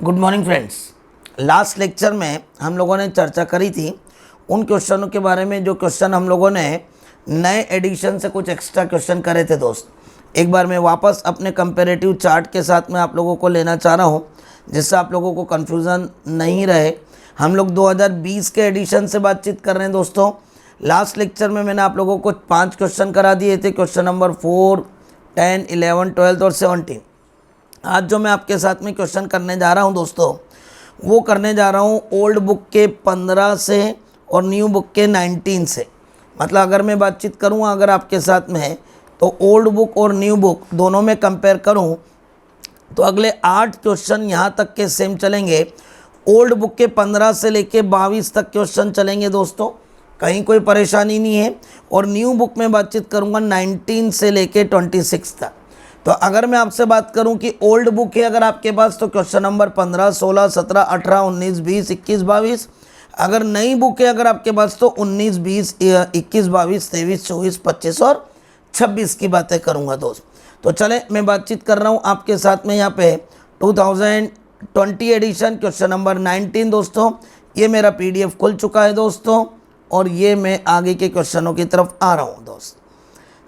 Good morning friends. Last lecture में हम लोगों ने चर्चा करी थी उन क्वेश्चनों के बारे में जो क्वेश्चन हम लोगों ने नए एडिशन से कुछ एक्स्ट्रा क्वेश्चन करे थे दोस्त। एक बार मैं वापस अपने कंपैरेटिव चार्ट के साथ में आप लोगों को लेना चाह रहा हूं जिससे आप लोगों को कन्फ्यूज़न नहीं रहे। हम लोग 2020 के एडिशन से बातचीत कर रहे हैं दोस्तों। लास्ट लेक्चर में मैंने आप लोगों को 5 क्वेश्चन करा दिए थे, क्वेश्चन नंबर 4, 10, 11, 12 और 17। आज जो मैं आपके साथ में क्वेश्चन करने जा रहा हूं दोस्तों, वो करने जा रहा हूं ओल्ड बुक के 15 से और न्यू बुक के 19 से। मतलब अगर मैं बातचीत करूं अगर आपके साथ में तो ओल्ड बुक और न्यू बुक दोनों में कंपेयर करूं तो अगले 8 क्वेश्चन यहाँ तक के सेम चलेंगे। ओल्ड बुक के 15 से लेके 22 तक क्वेश्चन चलेंगे दोस्तों, कहीं कोई परेशानी नहीं है। और न्यू बुक में बातचीत करूँगा 19 से लेके 26 तक। तो अगर मैं आपसे बात करूं कि ओल्ड बुक है अगर आपके पास तो क्वेश्चन नंबर 15, 16, 17, 18, 19, 20, 21, 22। अगर नई बुक है अगर आपके पास तो 19, 20, 21, 22, 23, 24, 25 और 26 की बातें करूंगा दोस्त। तो चले मैं बातचीत कर रहा हूं आपके साथ में यहाँ पे 2020 एडिशन क्वेश्चन नंबर 19 दोस्तों। ये मेरा PDF खुल चुका है दोस्तों और ये मैं आगे के क्वेश्चनों की तरफ आ रहा हूँ दोस्त।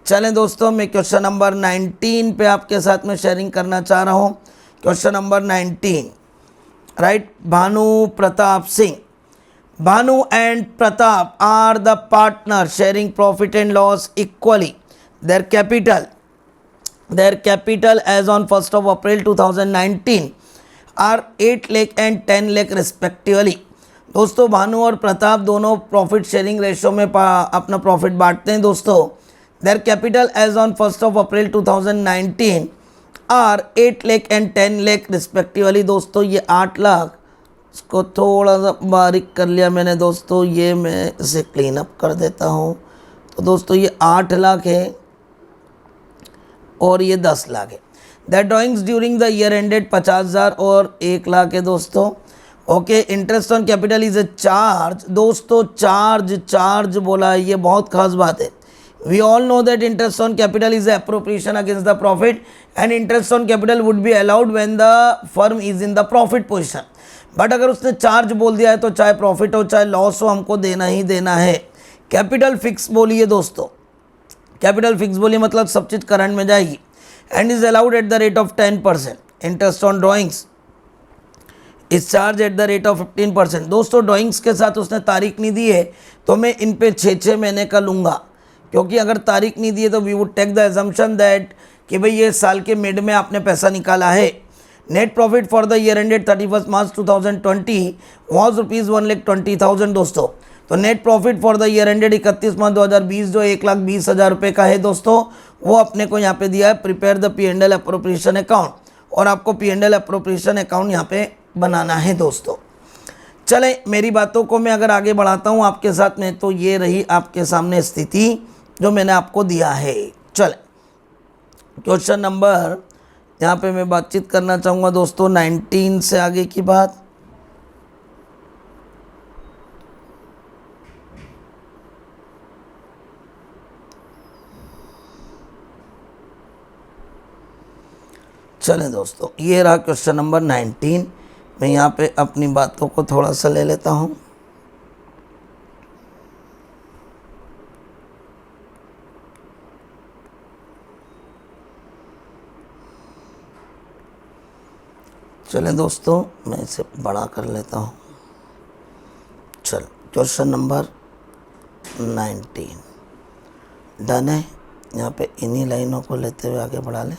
चलें दोस्तों, मैं क्वेश्चन नंबर 19 पे आपके साथ में शेयरिंग करना चाह रहा हूँ। Question number 19, right. Bhanu Pratap Singh. Bhanu and Pratap are the partner sharing profit and loss equally. Their capital as on 1st of April 2019 are 8 lakh and 10 lakh respectively. दोस्तों भानु और प्रताप दोनों प्रॉफिट शेयरिंग रेशो में अपना प्रॉफिट बांटते हैं दोस्तों। Their capital as on 1st of April 2019 are 8 lakh and 10 lakh respectively. दोस्तों ये 8 लाख, इसको थोड़ा सा बारीक कर लिया मैंने दोस्तों, ये मैं इसे क्लीन अप कर देता हूँ। तो दोस्तों ये 8 लाख है और ये 10 लाख है। That drawings during the year ended 50,000 और 1 लाख है दोस्तों। Okay, interest on capital is a charge. दोस्तों चार्ज बोला है, ये बहुत खास बात है। We all know that interest on capital is appropriation against the profit and interest on capital would be allowed when the firm is in the profit position. But अगर उसने चार्ज बोल दिया है तो चाहे प्रॉफिट हो चाहे लॉस हो हमको देना ही देना है। कैपिटल फिक्स बोलिए दोस्तों, कैपिटल फिक्स बोलिए मतलब सब चीज़ करंट में जाएगी। And is allowed at the rate of 10%। Interest on drawings is charged at the rate of 15%। दोस्तों ड्राइंग्स के साथ उसने तारीख नहीं दी है तो मैं इन पे 6 महीने का लूँगा, क्योंकि अगर तारीख नहीं दी है तो we would take the assumption that कि भाई ये साल के मिड में आपने पैसा निकाला है। Net profit for the year ended 31 March 2020 was ₹1,20,000 दोस्तों। तो net profit for the year ended 31 March 2020 जो 1,20,000 रुपये का है दोस्तों, वो अपने को यहाँ पे दिया है। Prepare the P&L appropriation account, और आपको P&L अप्रोप्रिएशन अकाउंट यहाँ पे बनाना है दोस्तों। चले मेरी बातों को मैं अगर आगे बढ़ाता हूँ आपके साथ में, तो ये रही आपके सामने स्थिति जो मैंने आपको दिया है। चले क्वेश्चन नंबर यहाँ पे मैं बातचीत करना चाहूँगा दोस्तों 19 से आगे की बात। चलें दोस्तों, ये रहा क्वेश्चन नंबर 19। मैं यहाँ पे अपनी बातों को थोड़ा सा ले लेता हूँ। चलें दोस्तों, मैं इसे बड़ा कर लेता हूँ। चल क्वेश्चन नंबर 19 डन है। यहाँ पे इन्हीं लाइनों को लेते हुए आगे बढ़ा लें।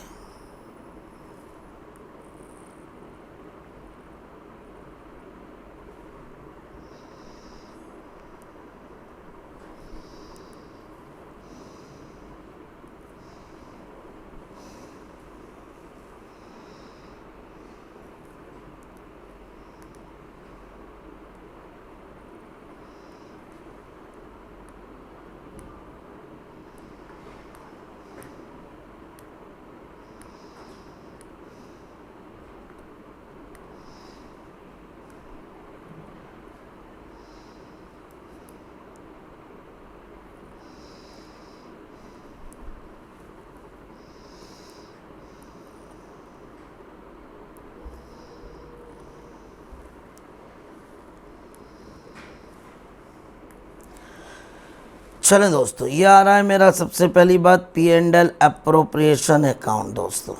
चलें दोस्तों, ये आ रहा है मेरा सबसे पहली बात P&L अप्रोप्रिएशन अकाउंट दोस्तों,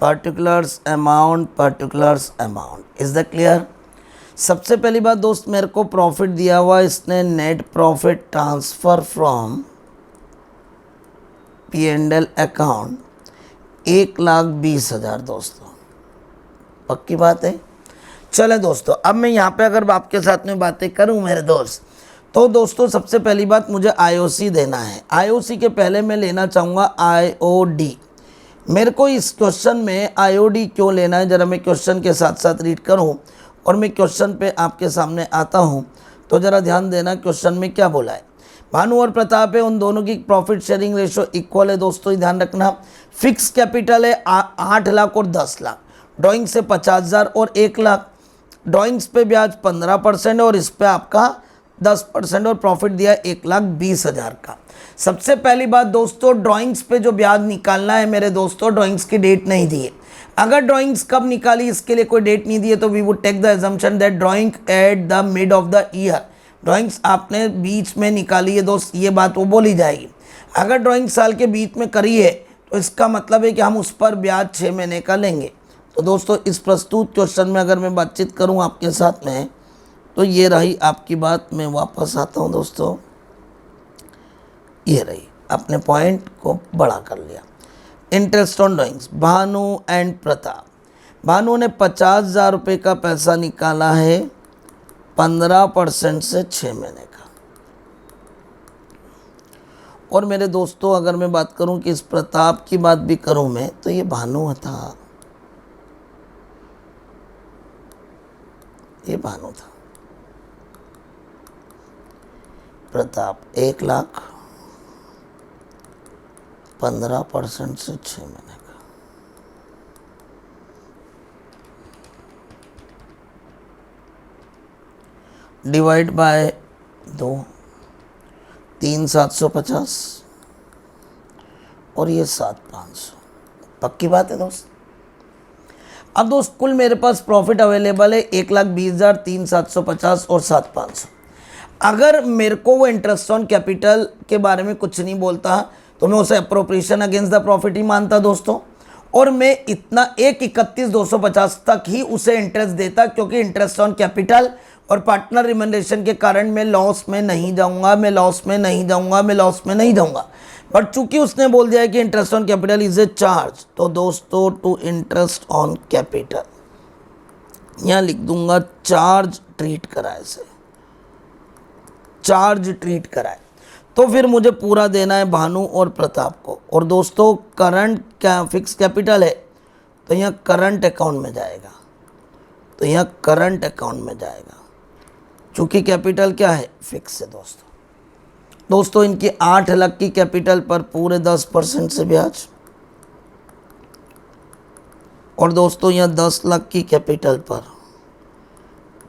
particulars amount is the clear. सबसे पहली बात दोस्त, मेरे को प्रॉफिट दिया हुआ, इसने net profit transfer from P&L account 1,20,000 दोस्तों, पक्की बात है। चले दोस्तों, अब मैं यहाँ पे अगर आपके साथ में बातें करूँ मेरे दोस्त, तो दोस्तों सबसे पहली बात मुझे IOC देना है। IOC के पहले मैं लेना चाहूँगा IOD। मेरे को इस क्वेश्चन में IOD क्यों लेना है, ज़रा मैं क्वेश्चन के साथ साथ रीड करूँ और मैं क्वेश्चन पे आपके सामने आता हूँ, तो ज़रा ध्यान देना क्वेश्चन में क्या बोला है। भानु और प्रताप है, उन दोनों की प्रॉफिट शेयरिंग रेशो इक्वल है दोस्तों, ध्यान रखना। फिक्स कैपिटल है 8 लाख और 10 लाख, ड्राइंग से 50,000 और 1 लाख, ड्राइंग्स पे ब्याज 15% और इस पे आपका 10% और प्रॉफिट दिया 1,20,000 का। सबसे पहली बात दोस्तों, ड्राइंग्स पे जो ब्याज निकालना है मेरे दोस्तों, ड्राइंग्स की डेट नहीं दी है। अगर ड्राइंग्स कब निकाली इसके लिए कोई डेट नहीं दी है तो we would take the assumption that drawing at the mid of the year. Drawings आपने बीच में निकाली है दोस्त, ये बात वो बोली जाएगी। अगर ड्राइंग साल के बीच में करी है तो इसका मतलब है कि हम उस पर ब्याज 6 महीने का लेंगे। तो दोस्तों इस प्रस्तुत क्वेश्चन में अगर मैं बातचीत करूं आपके साथ में, तो ये रही आपकी बात। मैं वापस आता हूं दोस्तों, ये रही, अपने पॉइंट को बड़ा कर लिया। Interest on drawings, Bhanu and Pratap. Bhanu ने 50,000 रुपये का पैसा निकाला है 15% से 6 महीने का। और मेरे दोस्तों अगर मैं बात करूं कि इस प्रताप की बात भी करूं मैं, तो ये भानु था, ये भानु था। प्रताप 1 लाख 15% से 6 महीने का। डिवाइड बाय 2, 3,750 और ये 7,500, पक्की बात है दोस्त। अब दोस्त कुल मेरे पास प्रॉफिट अवेलेबल है 1,20,000, 3,750 और 7,500। अगर मेरे को वो इंटरेस्ट ऑन कैपिटल के बारे में कुछ नहीं बोलता तो मैं उसे अप्रोप्रिएशन अगेंस्ट द प्रॉफिट ही मानता दोस्तों, और मैं इतना 1,31,250 तक ही उसे इंटरेस्ट देता, क्योंकि इंटरेस्ट ऑन कैपिटल और पार्टनर रिमंडेशन के कारण मैं लॉस में नहीं जाऊंगा, मैं लॉस में नहीं जाऊंगा। बट चूंकि उसने बोल दिया है कि interest on capital is a charge, तो दोस्तों टू इंटरेस्ट ऑन कैपिटल यहाँ लिख दूंगा चार्ज ट्रीट कराए से, चार्ज ट्रीट कराए। तो फिर मुझे पूरा देना है भानु और प्रताप को। और दोस्तों करंट क्या फिक्स कैपिटल है तो यहाँ करंट अकाउंट में जाएगा, तो यहाँ करंट अकाउंट में जाएगा, चूँकि कैपिटल क्या है फिक्स है दोस्तों इनकी 8 लाख की कैपिटल पर पूरे 10% से ब्याज, और दोस्तों यहाँ 10 लाख की कैपिटल पर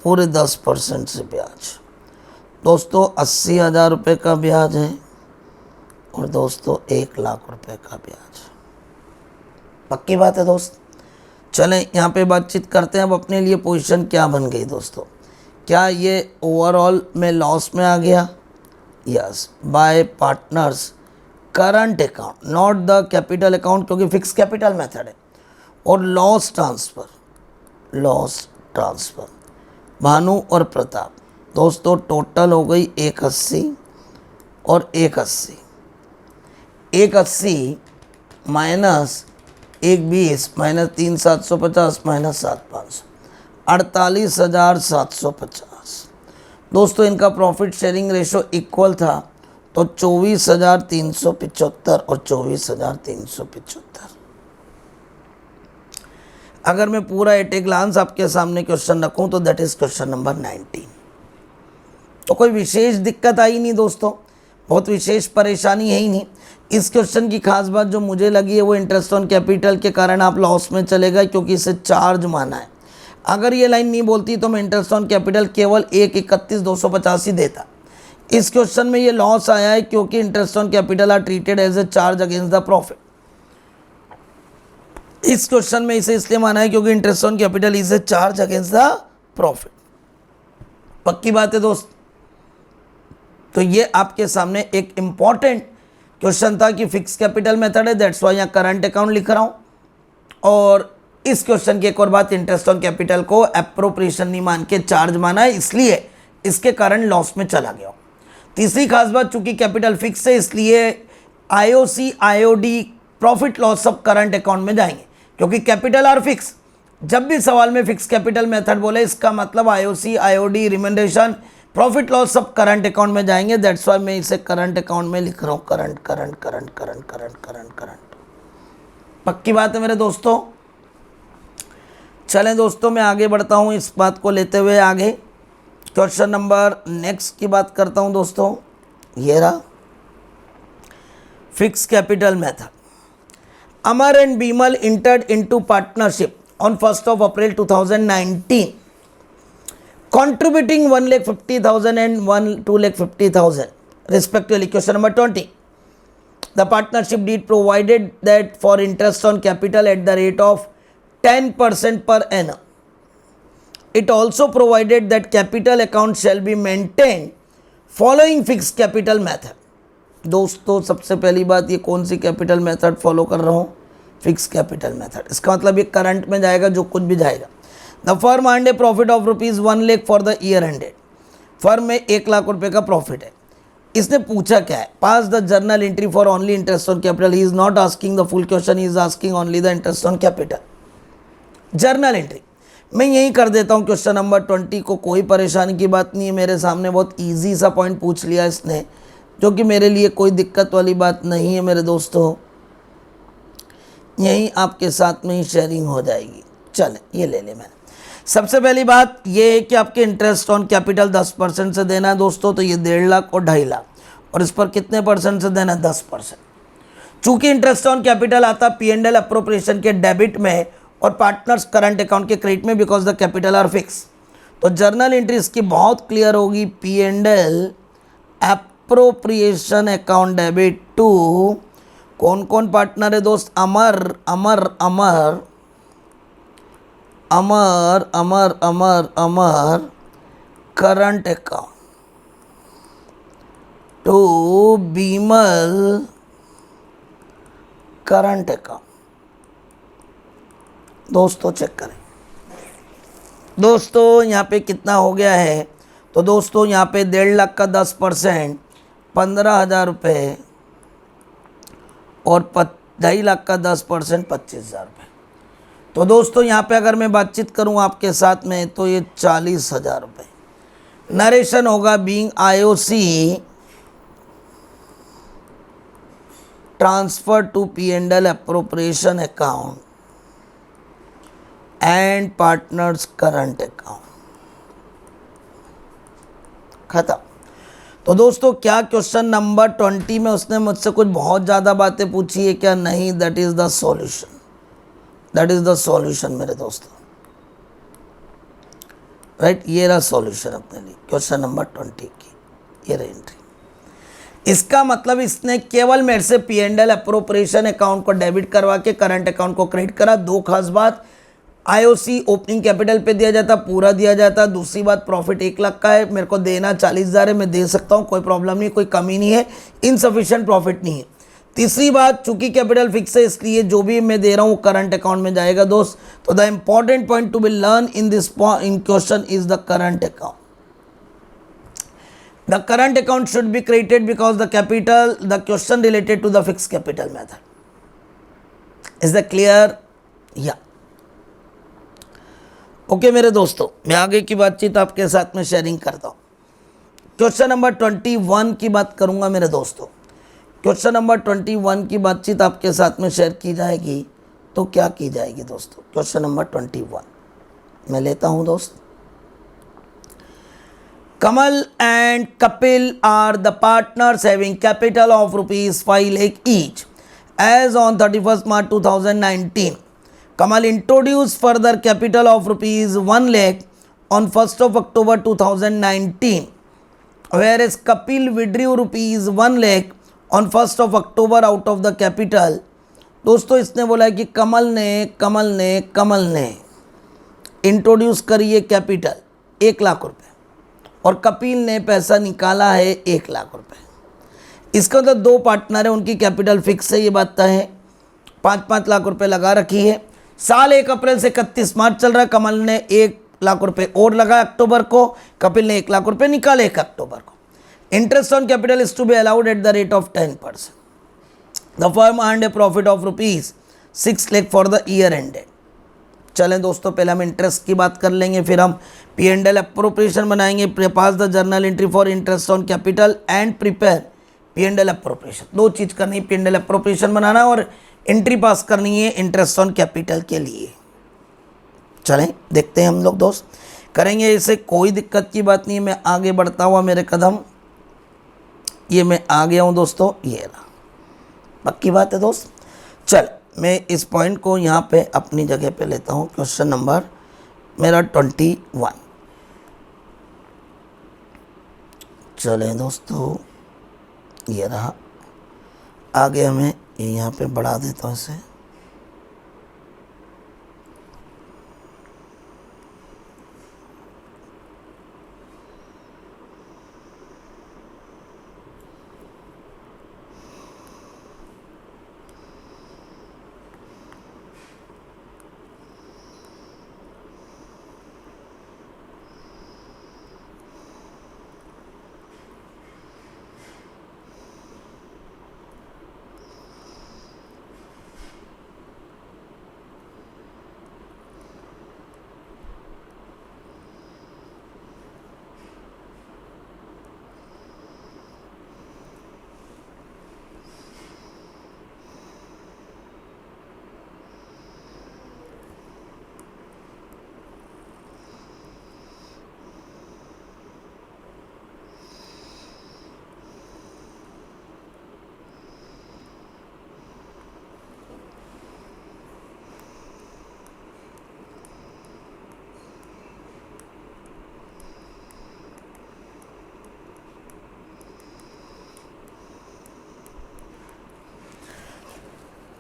पूरे 10% से ब्याज। दोस्तों 80,000 रुपये का ब्याज है और दोस्तों 1 लाख रुपए का ब्याज। पक्की बात है दोस्त। चलें यहाँ पे बातचीत करते हैं अब अपने लिए पोजीशन क्या बन गई दोस्तों। क्या ये ओवरऑल में लॉस में आ गया? Yes, bye partners current account not the capital account, क्योंकि फिक्स कैपिटल मेथड है। और लॉस ट्रांसफ़र भानु और प्रताप दोस्तों टोटल हो गई 180 और 180 माइनस 120 माइनस 3,750 माइनस 7,500 48,750। दोस्तों इनका प्रॉफिट शेयरिंग रेशो इक्वल था तो 24,375 और 24,375। अगर मैं पूरा एट ए ग्लांस आपके सामने क्वेश्चन रखूं तो दैट इज़ क्वेश्चन नंबर 19। तो कोई विशेष दिक्कत आई नहीं दोस्तों, बहुत विशेष परेशानी है ही नहीं। इस क्वेश्चन की खास बात जो मुझे लगी है वो इंटरेस्ट ऑन कैपिटल के कारण आप लॉस में चले गए, क्योंकि इसे चार्ज माना है। अगर ये लाइन नहीं बोलती तो मैं इंटरेस्ट ऑन कैपिटल केवल 1,31,250 ही देता। इस क्वेश्चन में ये लॉस आया है क्योंकि interest on capital are treated as a charge against the profit. इस क्वेश्चन में इसे इसलिए माना है क्योंकि interest on capital is a charge against the profit. पक्की बात है दोस्त। तो ये आपके सामने एक इम्पॉर्टेंट क्वेश्चन था कि फिक्स कैपिटल मेथड है, दैट्स वाई यहाँ करंट अकाउंट लिख रहा हूँ। और इस क्वेश्चन की एक और बात, इंटरेस्ट ऑन कैपिटल को एप्रोप्रिएशन नहीं मान के चार्ज माना है, इसलिए इसके कारण लॉस में चला गया। तीसरी खास बात, चूंकि कैपिटल फिक्स है इसलिए आईओसी आईओडी प्रॉफिट लॉस सब करंट अकाउंट में जाएंगे, क्योंकि कैपिटल आर फिक्स। जब भी सवाल में फिक्स कैपिटल मेथड बोले इसका मतलब आईओसी आईओडी रिमेंडेशन प्रॉफिट लॉस सब करंट अकाउंट में जाएंगे, दैट्स वाई मैं इसे करंट अकाउंट में लिख रहा हूँ। Current current current current current current current. पक्की बात है मेरे दोस्तों। चलें दोस्तों, मैं आगे बढ़ता हूँ इस बात को लेते हुए आगे। क्वेश्चन नंबर नेक्स्ट की बात करता हूँ दोस्तों। ये रहा fix capital method. Amar and Bimal entered into partnership on 1st of April 2019, contributing 1,50,000 and 2,50,000 respectively. Question number 20. The partnership deed provided that for interest on capital at the rate of 10% per annum. It also provided that capital account shall be maintained following fixed capital method. दोस्तों सबसे पहली बात, ये कौन सी capital method follow कर रहा हूँ? Fix capital method. इसका मतलब ये करंट में जाएगा, जो कुछ भी जाएगा। The firm earned a profit of ₹1 lakh for the year ended. Firm में 1 लाख रुपए का प्रॉफिट है। इसने पूछा क्या है? Pass the journal entry for only interest on capital. He is not asking the full question, he is asking only the interest on capital. Journal entry मैं यही कर देता हूँ। क्वेश्चन नंबर 20 को कोई परेशानी की बात नहीं है, मेरे सामने बहुत ईजी सा पॉइंट पूछ लिया इसने, जो कि मेरे लिए कोई दिक्कत वाली बात नहीं है मेरे दोस्तों। यही आपके साथ में ही शेयरिंग हो जाएगी। चलें, ये ले मैंने। सबसे पहली बात ये है कि आपके इंटरेस्ट ऑन कैपिटल 10% से देना है दोस्तों, तो ये 1.5 लाख और 2.5 लाख, और इस पर कितने % से देना है? 10%। चूंकि इंटरेस्ट ऑन कैपिटल आता P&L अप्रोप्रिएशन के डेबिट में और पार्टनर्स करंट अकाउंट के क्रेडिट में, because the capital R fix, तो जर्नल एंट्री इसकी बहुत क्लियर होगी। P&L appropriation account debit to कौन कौन पार्टनर है दोस्त? Amar Amar Amar Amar Amar Amar Amar current account to Bimal current account. दोस्तों चेक करें दोस्तों, यहाँ पे कितना हो गया है? तो दोस्तों यहाँ पे 1.5 लाख का 10% 15,000 रुपये, और 2.5 लाख का 10% 25,000 रुपये। तो दोस्तों यहाँ पे अगर मैं बातचीत करूँ आपके साथ में, तो ये 40,000 रुपये। नरेशन होगा being IOC transfer to P&L appropriation account and partners current account. खत्म। तो दोस्तों क्या क्वेश्चन नंबर 20 में उसने मुझसे कुछ बहुत ज़्यादा बातें पूछी है क्या? नहीं, that is the solution. That is the solution मेरे दोस्तों, राइट। ये रहा सॉल्यूशन अपने लिए क्वेश्चन नंबर 20 की, ये रही एंट्री। इसका मतलब इसने केवल मेरे से P&L अप्रोप्रिएशन अकाउंट को डेबिट करवा के करंट अकाउंट को क्रेडिट करा। दो खास बात, IOC ओपनिंग कैपिटल पे दिया जाता, पूरा दिया जाता। दूसरी बात, प्रॉफिट 1 लाख का है, मेरे को देना 40,000 है, मैं दे सकता हूँ, कोई प्रॉब्लम नहीं, कोई कमी नहीं है, इनसफिशिएंट प्रॉफिट नहीं है। तीसरी बात, चूंकि कैपिटल फिक्स है इसलिए जो भी मैं दे रहा हूँ करंट अकाउंट में जाएगा दोस्त। तो the important point to be learn in this in question is the current account. The current account should be created because the capital, the question related to the fix capital method. Is the clear? या okay मेरे दोस्तों, मैं आगे की बातचीत आपके साथ में शेयरिंग करता हूँ। क्वेश्चन नंबर 21 की बात करूँगा मेरे दोस्तों। क्वेश्चन नंबर 21 की बातचीत आपके साथ में शेयर की जाएगी, तो क्या की जाएगी दोस्तों? क्वेश्चन नंबर 21 मैं लेता हूँ दोस्त। Kamal and Kapil are the partners having capital of ₹5 lakh each as on 31st March 2019. Kamal introduced further capital of ₹1 lakh on 1st of October 2019, whereas Kapil withdrew ₹1 lakh on 1st of October out of the capital. दोस्तों इसने बोला है कि कमल ने introduce करी है capital 1 lakh रुपए, और कपिल ने पैसा निकाला है 1,00,000 रुपए। इसका मतलब 2 पार्टनर है, उनकी कैपिटल फिक्स है, ये बात तय है। 5-5 लाख रुपए लगा रखी है। साल 1 अप्रैल से 31 मार्च चल रहा है। कमल ने 1,00,000 रुपए और लगा अक्टूबर को, कपिल ने 1,00,000 रुपए निकाले 1 अक्टूबर को। Interest on capital is to be allowed at the rate of 10%। The firm earned a profit of ₹6 lakh for the year ended. चलें दोस्तों, पहले हम इंटरेस्ट की बात कर लेंगे, फिर हम P&L अप्रोप्रिएशन बनाएंगे। Pass the journal entry for interest on capital and prepare P&L appropriation. 2 चीज़ करनी है, P&L अप्रोप्रिएशन बनाना और एंट्री पास करनी है इंटरेस्ट ऑन कैपिटल के लिए। चलें देखते हैं हम लोग दोस्त, करेंगे इसे, कोई दिक्कत की बात नहीं है। मैं आगे बढ़ता हुआ मेरे कदम, ये मैं आ गया हूँ दोस्तों, ये रहा, पक्की बात है दोस्त। चल मैं इस पॉइंट को यहाँ पे अपनी जगह पे लेता हूँ। क्वेश्चन नंबर मेरा 21। चलें दोस्तों, ये रहा, आगे हमें यहाँ पे बढ़ा देता हूँ इसे।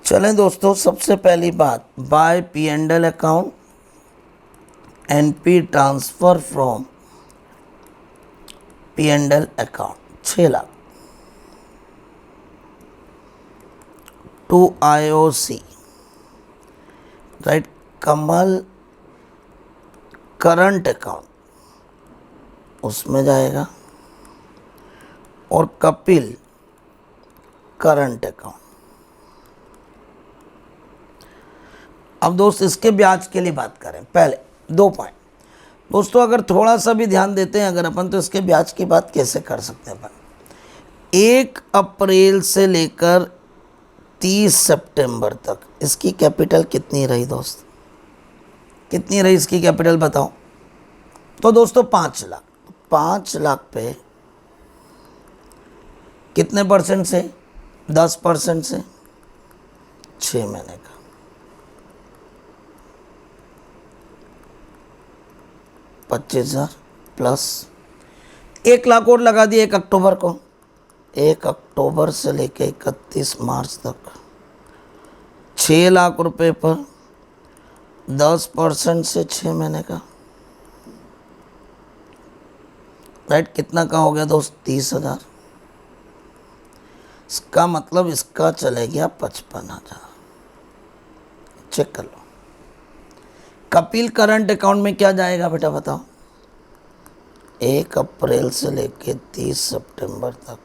चलें दोस्तों, सबसे पहली बात, by P&L account NP transfer from P&L account 6 lakh to IOC, right. Kamal current account उसमें जाएगा और कपिल करंट अकाउंट। अब दोस्त इसके ब्याज के लिए बात करें, पहले 2 पॉइंट दोस्तों, अगर थोड़ा सा भी ध्यान देते हैं अगर अपन, तो इसके ब्याज की बात कैसे कर सकते हैं अपन। 1 अप्रैल से लेकर 30 सितंबर तक इसकी कैपिटल कितनी रही दोस्त, कितनी रही इसकी कैपिटल बताओ। तो दोस्तों 5 लाख, 5 लाख पे कितने परसेंट से, 10% से 6 महीने का, 25,000 प्लस 1 लाख और लगा दिए 1 अक्टूबर को। 1 अक्टूबर से लेकर 31 मार्च तक 6 लाख रुपए पर 10% से 6 महीने का, राइट। कितना का हो गया दोस्त, 30,000। इसका मतलब इसका चले गया 55,000। चेक कर लो। कपिल करंट अकाउंट में क्या जाएगा बेटा बताओ, 1 अप्रैल से लेके 30 सितंबर तक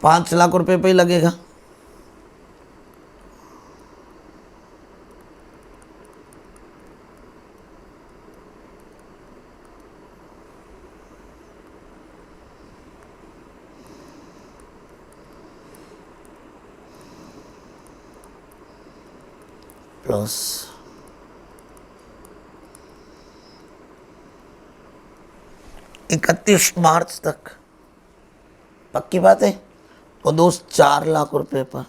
5 लाख रुपए पे ही लगेगा। प्लस 31 मार्च तक, पक्की बात है। तो दोस्त 4 लाख रुपए पर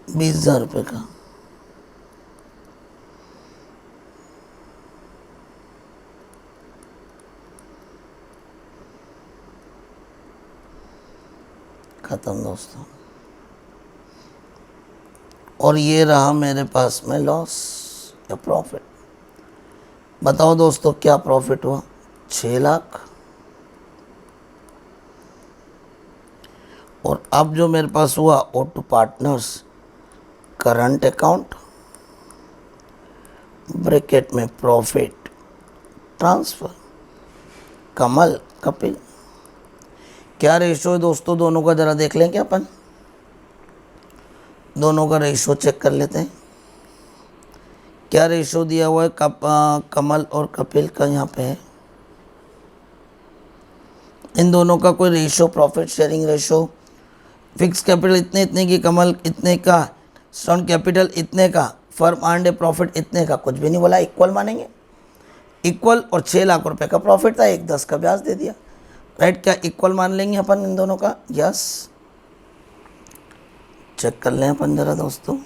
₹20,000 का ख़त्म दोस्तों। और ये रहा मेरे पास में लॉस या प्रॉफिट। बताओ दोस्तों क्या प्रॉफिट हुआ? 6 लाख। और अब जो मेरे पास हुआ O2 partners current account bracket में प्रॉफिट ट्रांसफ़र कमल कपिल। क्या रेशो है दोस्तों दोनों का? ज़रा देख लें क्या अपन, दोनों का रेशो चेक कर लेते हैं। क्या रेशो दिया हुआ है कमल और कपिल का? यहाँ पे है इन दोनों का कोई ratio, profit sharing ratio. Fix capital इतने इतने की, कमल इतने का, स्टॉन कैपिटल इतने का, फर्म अर्नड प्रॉफिट इतने का, कुछ भी नहीं बोला, इक्वल मानेंगे। इक्वल और 6 लाख रुपए का प्रॉफिट था, 1/10 का ब्याज दे दिया, राइट। क्या इक्वल मान लेंगे अपन इन दोनों का? यस। चेक कर लें अपन जरा दोस्तों।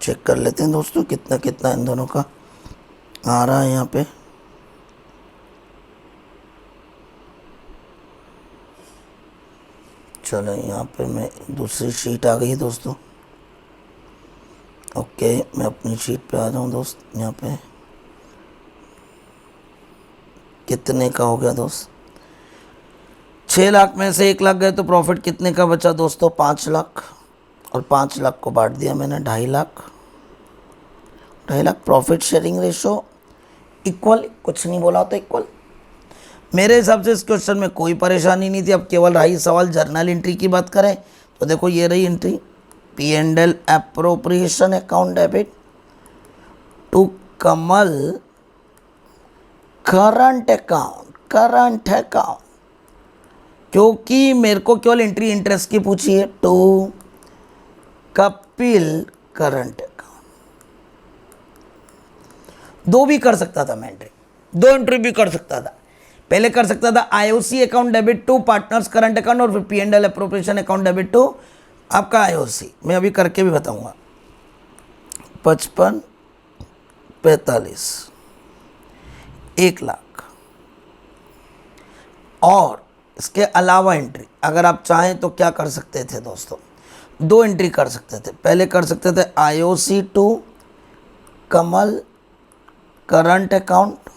चेक कर लेते हैं दोस्तों कितना कितना इन दोनों का आ रहा है यहाँ पे। चलो यहाँ पे मैं दूसरी शीट आ गई दोस्तों। ओके, मैं अपनी शीट पे आ जाऊँ दोस्त। यहाँ पे कितने का हो गया दोस्त? 6 लाख में से 1 लाख गए तो प्रॉफिट कितने का बचा दोस्तों? 5 लाख। और 5 लाख को बांट दिया मैंने 2.5 lakh. 2.5 lakh profit sharing ratio equal, कुछ नहीं बोला तो इक्वल। मेरे हिसाब से इस क्वेश्चन में कोई परेशानी नहीं थी। अब केवल रही सवाल जर्नल एंट्री की बात करें तो देखो ये रही entry, P&L appropriation account debit to Kamal current account, क्योंकि मेरे को केवल एंट्री इंटरेस्ट की पूछी है, टू कपिल करंट अकाउंट। दो भी कर सकता था मैं एंट्री, 2 एंट्री भी कर सकता था। पहले कर सकता था IOC account debit to partners current account, और फिर P&L appropriation account debit to आपका IOC। मैं अभी करके भी बताऊंगा। 55 45 1 लाख। और इसके अलावा एंट्री अगर आप चाहें तो क्या कर सकते थे दोस्तों? 2 एंट्री कर सकते थे। पहले कर सकते थे IOC to Kamal current account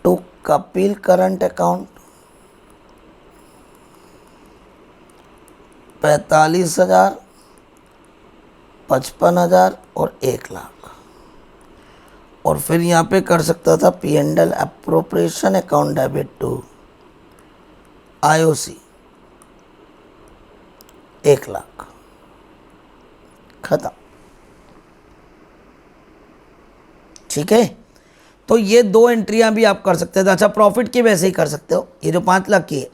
to Kapil current account 45,000, 55,000 और 1 लाख। और फिर यहाँ पे कर सकता था P&L appropriation account debit to IOC 1 lakh. खत्म। ठीक है, तो ये 2 एंट्रियां भी आप कर सकते थे। अच्छा, प्रॉफिट की वैसे ही कर सकते हो। ये जो 5 लाख की है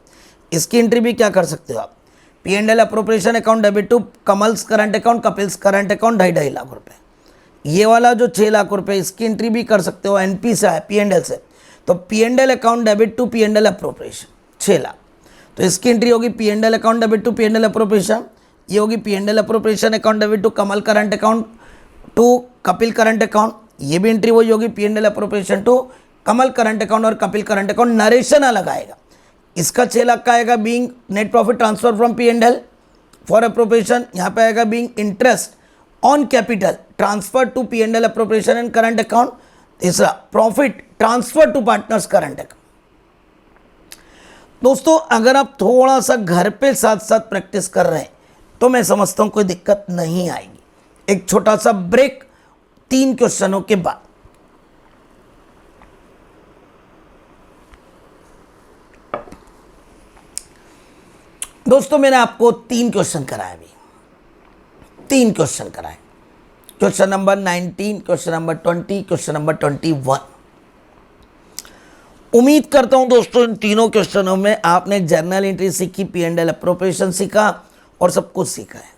इसकी एंट्री भी क्या कर सकते हो आप? P&L appropriation account debit to Kamal's current account, Kapil's current account 2.5 lakh रुपए। ये वाला जो 6 लाख रुपए इसकी एंट्री भी कर सकते हो। NP से है, P&L से, तो P&L account debit to P&L appropriation 6 lakh, तो इसकी एंट्री होगी P&L account debit to P&L appropriation. ये होगी P&L appropriation account debit to Kamal current account to Kapil current account. ये भी एंट्री वही होगी P&L appropriation to Kamal current account और कपिल करंट अकाउंट। नरेशन अलग आएगा। इसका 6 लाख का आएगा being net profit transfer from P&L for appropriation. यहाँ पे आएगा being interest on capital transfer to P&L appropriation and current account. तीसरा profit transfer to partners current account. दोस्तों अगर आप थोड़ा सा घर पे साथ साथ प्रैक्टिस कर रहे हैं तो मैं समझता हूं कोई दिक्कत नहीं आएगी। एक छोटा सा ब्रेक 3 क्वेश्चनों के बाद। दोस्तों मैंने आपको 3 क्वेश्चन कराए, अभी 3 क्वेश्चन कराए। Question number 19, question number 20, question number 21। उम्मीद करता हूं दोस्तों इन तीनों क्वेश्चनों में आपने जर्नल एंट्री सीखी, P&L एप्रोप्रिएशन सीखा और सब कुछ सीखा है।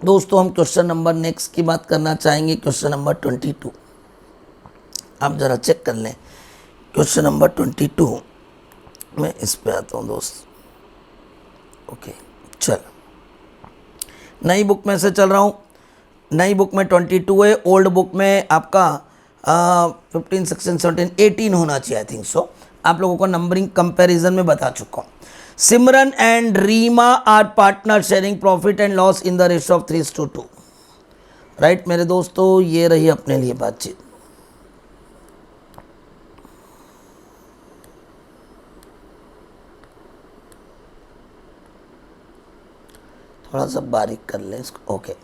दोस्तों हम क्वेश्चन नंबर नेक्स्ट की बात करना चाहेंगे, क्वेश्चन नंबर 22। आप ज़रा चेक कर लें क्वेश्चन नंबर 22। मैं इस पे आता हूँ दोस्त। ओके चल, नई बुक में से चल रहा हूँ। नई बुक में 22 है, ओल्ड बुक में आपका 15, 16, 17, 18 होना चाहिए, आई थिंक सो। आप लोगों को नंबरिंग कंपैरिजन में बता चुका हूँ। Simran and Reema are partner sharing profit and loss in the ratio of 3:2। Right मेरे दोस्तों, ये रही अपने लिए बातचीत। थोड़ा सा बारीक कर लें इसको। Okay,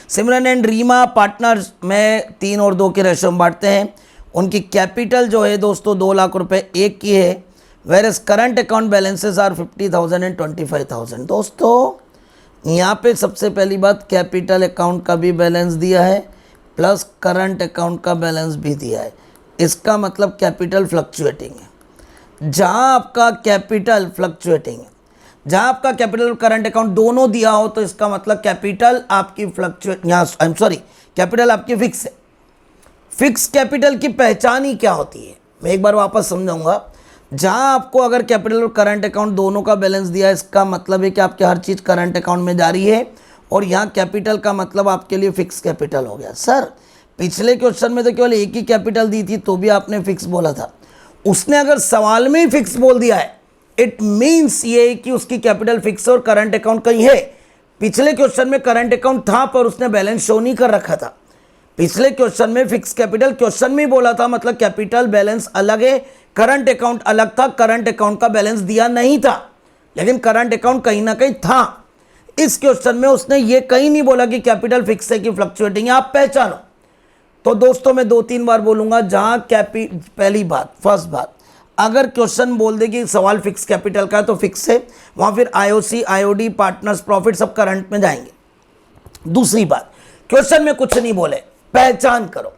Simran and Reema partners में 3 और 2 के रेशो में बांटते हैं। उनकी कैपिटल जो है दोस्तों 2 लाख रुपए एक की है, whereas current account balances are 50,000 and 25,000। दोस्तों यहाँ पे सबसे पहली बात, कैपिटल अकाउंट का भी बैलेंस दिया है प्लस करंट अकाउंट का बैलेंस भी दिया है। इसका मतलब कैपिटल फ्लक्चुएटिंग है। जहाँ आपका कैपिटल फ्लक्चुएटिंग है, जहाँ आपका कैपिटल और करंट अकाउंट दोनों दिया हो, तो इसका मतलब कैपिटल आपकी फ्लक्चुएट, यहाँ आई एम सॉरी, कैपिटल आपकी फिक्स है। फिक्स कैपिटल की पहचान ही क्या होती है, मैं एक बार वापस समझाऊंगा। जहाँ आपको अगर कैपिटल और करंट अकाउंट दोनों का बैलेंस दिया है, इसका मतलब है कि आपकी हर चीज़ करंट अकाउंट में जा रही है, और यहाँ कैपिटल का मतलब आपके लिए फिक्स कैपिटल हो गया। सर पिछले क्वेश्चन में तो केवल एक ही कैपिटल दी थी, तो भी आपने फिक्स बोला था। उसने अगर सवाल में ही फिक्स बोल दिया है, इट मीन्स ये कि उसकी कैपिटल फिक्स और करंट अकाउंट कहीं है। पिछले क्वेश्चन में करंट अकाउंट था पर उसने बैलेंस शो नहीं कर रखा था। पिछले क्वेश्चन में फिक्स कैपिटल क्वेश्चन में ही बोला था, मतलब कैपिटल बैलेंस अलग है, करंट अकाउंट अलग था। करंट अकाउंट का बैलेंस दिया नहीं था, लेकिन करंट अकाउंट कहीं ना कहीं था। इस क्वेश्चन में उसने ये कहीं नहीं बोला कि कैपिटल फिक्स है कि फ्लक्चुएटिंग है, आप पहचानो। तो दोस्तों मैं 2-3 बार बोलूंगा। जहां पहली बात, फर्स्ट बात, अगर क्वेश्चन बोल दे कि सवाल फिक्स कैपिटल का है तो फिक्स है, वहां फिर आईओसी, आईओडी, पार्टनर्स प्रॉफिट सब करंट में जाएंगे। दूसरी बात, क्वेश्चन में कुछ नहीं बोले, पहचान करो।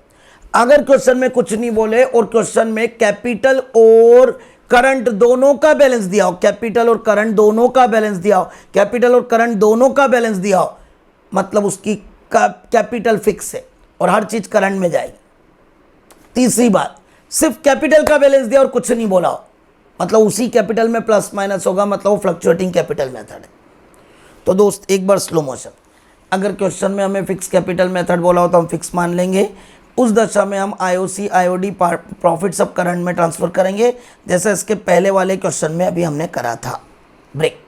अगर क्वेश्चन में कुछ नहीं बोले और क्वेश्चन में कैपिटल और करंट दोनों का बैलेंस दिया हो, कैपिटल और करंट दोनों का बैलेंस दिया हो, कैपिटल और करंट दोनों का बैलेंस दिया हो, मतलब उसकी कैपिटल फिक्स है और हर चीज करंट में जाएगी। तीसरी बात, सिर्फ कैपिटल का बैलेंस दिया और कुछ नहीं बोला हो, मतलब उसी कैपिटल में प्लस माइनस होगा, मतलब वो फ्लक्चुएटिंग कैपिटल मेथड है। तो दोस्त एक बार स्लो मोशन, अगर क्वेश्चन में हमें फिक्स कैपिटल मेथड बोला हो तो हम फिक्स मान लेंगे। उस दशा में हम आईओसी, आईओडी, प्रॉफिट सब करंट में ट्रांसफर करेंगे, जैसे इसके पहले वाले क्वेश्चन में अभी हमने करा था। ब्रेक।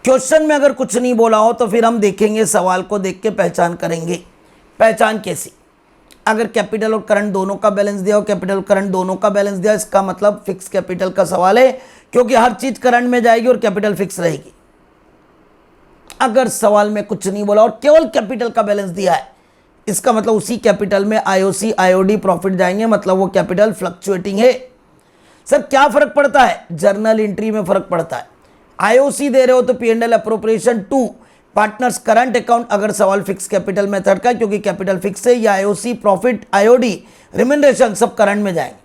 क्वेश्चन में अगर कुछ नहीं बोला हो तो फिर हम देखेंगे, सवाल को देख के पहचान करेंगे। पहचान कैसी? अगर कैपिटल और करंट दोनों का बैलेंस दिया हो, कैपिटल और करंट दोनों का बैलेंस दिया, इसका मतलब फिक्स कैपिटल का सवाल है, क्योंकि हर चीज करंट में जाएगी और कैपिटल फिक्स रहेगी। अगर सवाल में कुछ नहीं बोला और केवल कैपिटल का बैलेंस दिया है, इसका मतलब उसी कैपिटल में आईओसी, आईओडी, प्रॉफिट जाएंगे, मतलब वो कैपिटल फ्लक्चुएटिंग है। सर क्या फर्क पड़ता है? जर्नल एंट्री में फर्क पड़ता है। आईओसी दे रहे हो तो P&L appropriation 2, partners current account, अगर सवाल फिक्स कैपिटल मेथड का, क्योंकि कैपिटल फिक्स है, या आईओसी, प्रॉफिट, आईओडी, रिम्यूनरेशन सब करंट में जाएंगे।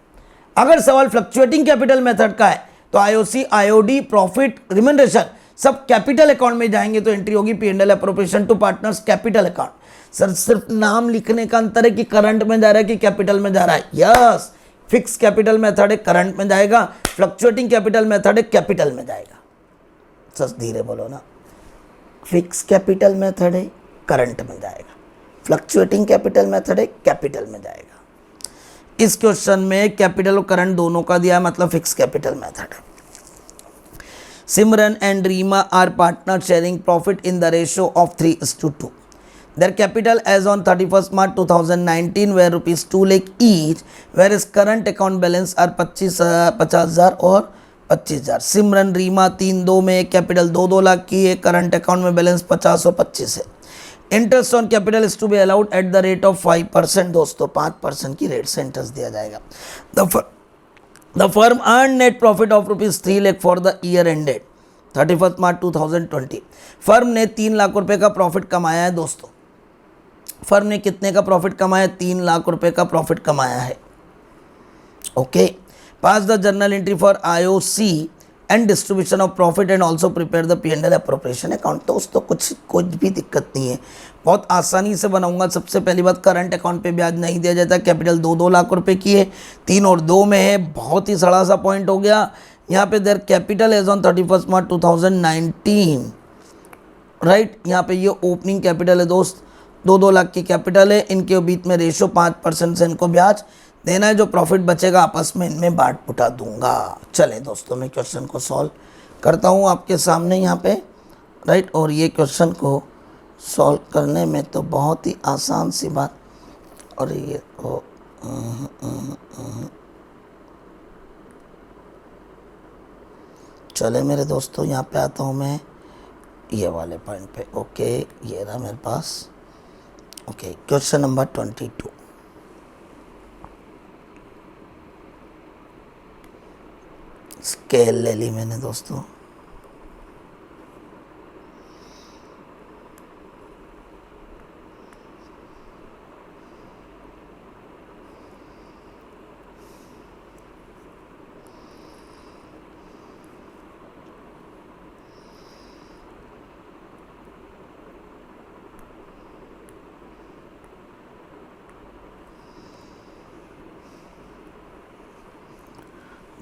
अगर सवाल फ्लक्चुएटिंग कैपिटल मेथड का है तो आईओसी, आईओडी, प्रॉफिट, रिम्यूनरेशन सब कैपिटल अकाउंट में जाएंगे, तो एंट्री होगी P&L appropriation to partners capital account. Sir सिर्फ नाम लिखने का अंतर है कि करंट में जा रहा है कि कैपिटल में जा रहा है। यस, फिक्स कैपिटल मेथड है करंट में जाएगा, फ्लक्चुएटिंग कैपिटल मेथड है कैपिटल में जाएगा। सर धीरे बोलो ना। फिक्स कैपिटल मेथड है करंट में जाएगा, फ्लक्चुएटिंग कैपिटल मेथड है कैपिटल में जाएगा। इस क्वेश्चन में कैपिटल और करंट दोनों का दिया है, मतलब फिक्स कैपिटल मेथड है। Simran and Reema are partners sharing profit in the ratio of 3:2. Their capital as on 31st March 2019 were rupees 2 lakh each, whereas current account balance are 50,000 और 25,000। सिमरन रीमा 3-2 में capital 2-2 lakh की है, करंट अकाउंट में balance 50 और 25 है। Interest on capital is to be allowed at the rate of 5%। दोस्तों 5% की rate से इंटरेस्ट दिया जाएगा। The firm earned net profit of rupees 3 lakh for the year ended 31st March 2020। Firm ने 3 लाख रुपए का प्रॉफिट कमाया है। दोस्तों फर्म ने कितने का प्रॉफिट कमाया? 3 लाख रुपए का प्रॉफिट कमाया है। Okay, pass the journal entry for IOC, and distribution of profit and also prepare the P&L appropriation account. तो दोस्तों कुछ भी दिक्कत नहीं है, बहुत आसानी से बनाऊंगा। सबसे पहली बात, करंट अकाउंट पे ब्याज नहीं दिया जाता। कैपिटल 2 लाख रुपए की है, 3 और 2 में है, बहुत ही सड़ा सा पॉइंट हो गया यहाँ पे। Their capital as on 31 March 2019, right. यहाँ पे ये ओपनिंग कैपिटल है दोस्त, 2 लाख की कैपिटल है। इनके बीच में रेशो 5% से इनको ब्याज देना है। जो प्रॉफिट बचेगा आपस में इनमें बांट बुटा दूंगा। चलें दोस्तों, मैं क्वेश्चन को सॉल्व करता हूँ आपके सामने यहाँ पे, राइट। और ये क्वेश्चन को सॉल्व करने में तो बहुत ही आसान सी बात, और ये चले मेरे दोस्तों, यहाँ पे आता हूँ मैं ये वाले पॉइंट पे। ओके, ये रहा मेरे पास। Okay, question number 22। स्केल ले ली मैंने दोस्तों।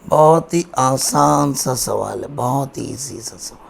बहुत ही आसान सा सवाल है, बहुत ही इजी सा सवाल।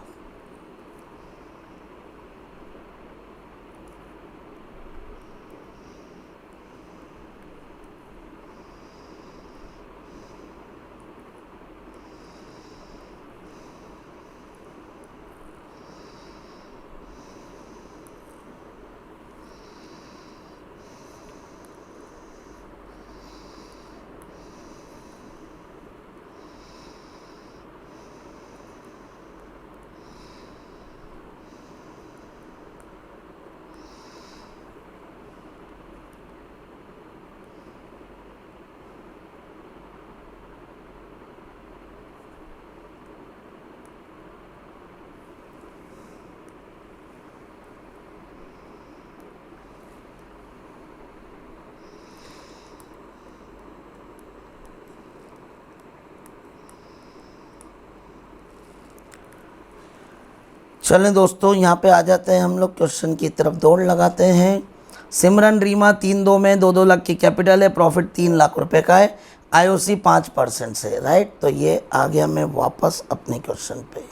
चलें दोस्तों, यहाँ पे आ जाते हैं हम लोग क्वेश्चन की तरफ, दौड़ लगाते हैं। सिमरन रीमा 3-2 में 2 लाख की कैपिटल है, प्रॉफिट 3 लाख रुपए का है, IOC 5% से, राइट। तो ये आ गया मैं वापस अपने क्वेश्चन पे।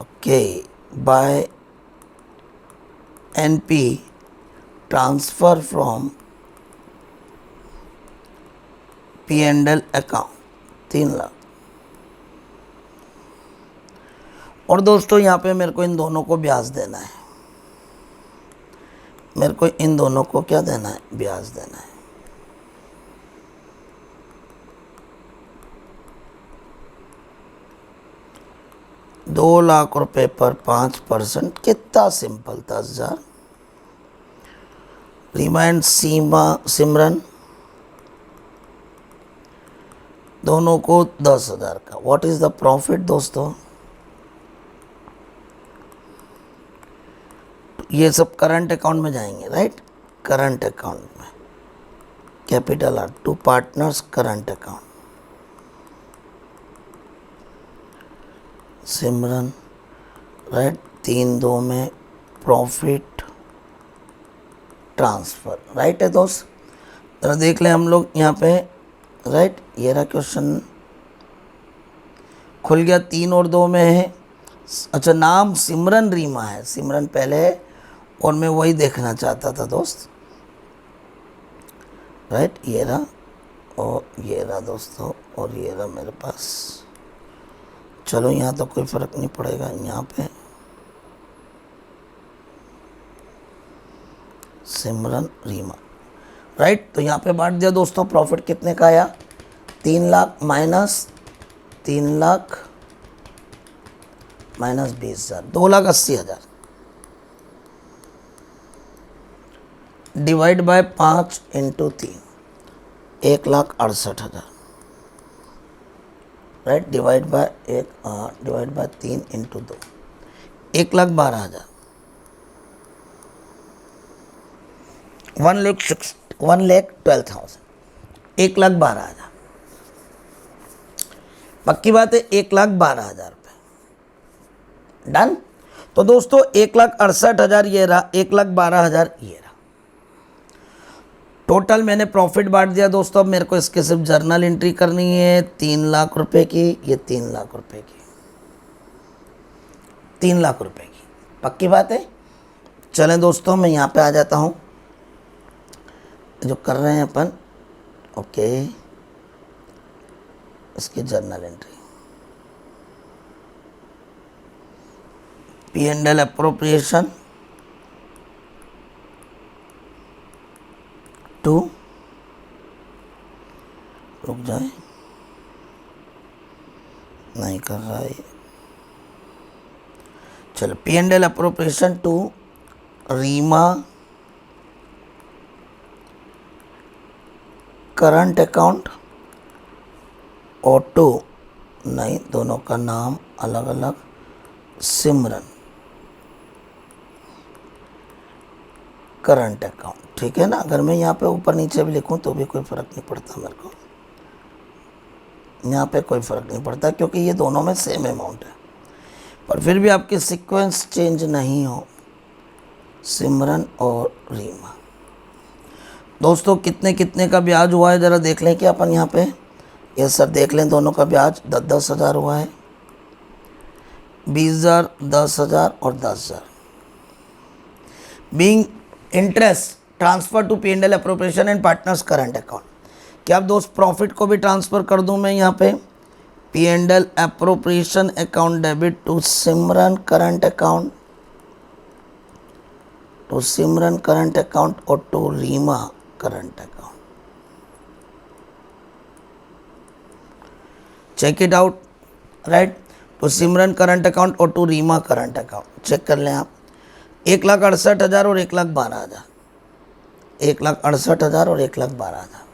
Okay, by NP transfer from P&L account 3 lakh. और दोस्तों यहाँ पे मेरे को इन दोनों को ब्याज देना है, मेरे को इन दोनों को क्या देना है, ब्याज देना है। दो लाख रुपए पर 5%, कितना सिंपल था 10,000। रिमाइंड सिमरन दोनों को 10,000 का। व्हाट इज द प्रॉफिट दोस्तों? ये सब करंट अकाउंट में जाएंगे, राइट। करंट अकाउंट में capital are to partners, current account. Simran, right, 3-2 में प्रॉफिट ट्रांसफर, राइट है दोस्त। जरा देख लें हम लोग यहाँ पे, राइट। ये रहा क्वेश्चन, खुल गया। 3 और 2 में है। अच्छा, नाम सिमरन रीमा है, सिमरन पहले है, और मैं वही देखना चाहता था दोस्त, राइट। ये रहा, और ये रहा दोस्तों, और ये रहा मेरे पास। चलो यहाँ तो कोई फ़र्क नहीं पड़ेगा। यहाँ पे सिमरन रीमा, राइट। तो यहाँ पे बांट दिया दोस्तों। प्रॉफिट कितने का आया? 3 lakh minus 3 lakh minus 20,000, 2,80,000 divide by 5 into 3, 1,68,000, right. Divide by 3 into 2, 1,12,000। 1,12,000, 1,12,000। पक्की बात है, 1,12,000 रुपये। डन। तो दोस्तों 1,68,000 ये रहा, 1,12,000 ये रहा। टोटल मैंने प्रॉफिट बांट दिया दोस्तों। अब मेरे को इसके सिर्फ जर्नल एंट्री करनी है 3 लाख रुपए की, ये 3 लाख रुपए की, 3 लाख रुपए की। पक्की बात है। चलें दोस्तों, मैं यहाँ पे आ जाता हूँ जो कर रहे हैं अपन। ओके, इसकी journal entry, P&L appropriation to, रुक जाए, नहीं कर रहा है। चलो, P&L appropriation to Reema current account और टू, नहीं, दोनों का नाम अलग अलग, सिमरन करंट अकाउंट। ठीक है ना। अगर मैं यहाँ पे ऊपर नीचे भी लिखूँ तो भी कोई फ़र्क नहीं पड़ता मेरे को, यहाँ पे कोई फ़र्क नहीं पड़ता क्योंकि ये दोनों में सेम अमाउंट है। पर फिर भी आपकी सीक्वेंस चेंज नहीं हो, सिमरन और रीमा। दोस्तों कितने कितने का ब्याज हुआ है ज़रा देख लें क्या अपन यहाँ पे। ये सर देख लें, दोनों का ब्याज 10-10 हज़ार हुआ है, 20,000, 10,000 और 10,000। Being interest transfer to P&L appropriation and partners current account. क्या आप दोस्त प्रॉफिट को भी ट्रांसफ़र कर दूं मैं यहाँ पे, P&L appropriation account debit to Simran current account, to Simran current account और to Reema current account. Check it out, right. तो सिमरन करंट अकाउंट और to Reema current account check कर लें आप। 1,68,000 और 1,12,000, 1,68,000 और 1,12,000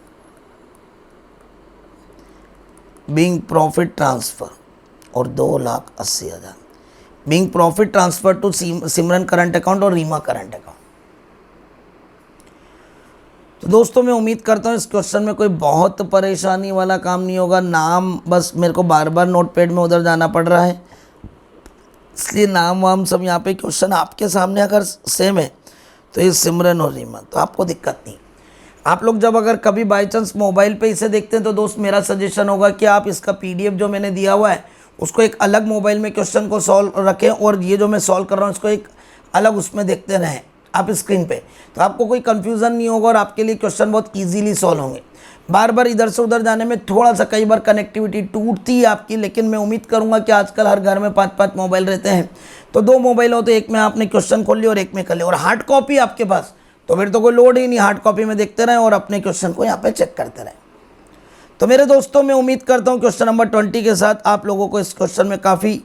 बीइंग प्रॉफिट ट्रांसफ़र और 2,80,000 being profit transfer to Simran current account और रीमा करंट अकाउंट। तो दोस्तों मैं उम्मीद करता हूँ इस क्वेश्चन में कोई बहुत परेशानी वाला काम नहीं होगा। नाम बस मेरे को बार बार नोटपैड में उधर जाना पड़ रहा है, इसलिए नाम वाम सब यहाँ पे क्वेश्चन आपके सामने अगर सेम है तो ये सिमरन और रीमा, तो आपको दिक्कत नहीं। आप लोग जब अगर कभी बाई चांस मोबाइल पे इसे देखते हैं तो दोस्त मेरा सजेशन होगा कि आप इसका PDF जो मैंने दिया हुआ है उसको एक अलग मोबाइल में क्वेश्चन को सॉल्व रखें और ये जो मैं सॉल्व कर रहा हूँ इसको एक अलग उसमें देखते रहें आप स्क्रीन पे, तो आपको कोई कन्फ्यूज़न नहीं होगा और आपके लिए क्वेश्चन बहुत ईजीली सॉल्व होंगे। बार बार इधर से उधर जाने में थोड़ा सा कई बार कनेक्टिविटी टूटती है आपकी, लेकिन मैं उम्मीद करूंगा कि आजकल हर घर में 5-5 मोबाइल रहते हैं, तो 2 मोबाइल हो तो एक में आपने क्वेश्चन खोल लिया और एक में कर लिया, और हार्ड कॉपी आपके पास तो फिर तो कोई लोड ही नहीं, हार्ड कॉपी में देखते रहें और अपने क्वेश्चन को यहाँ पे चेक करते रहें। तो मेरे दोस्तों मैं उम्मीद करता हूँ क्वेश्चन नंबर 20 के साथ आप लोगों को इस क्वेश्चन में काफ़ी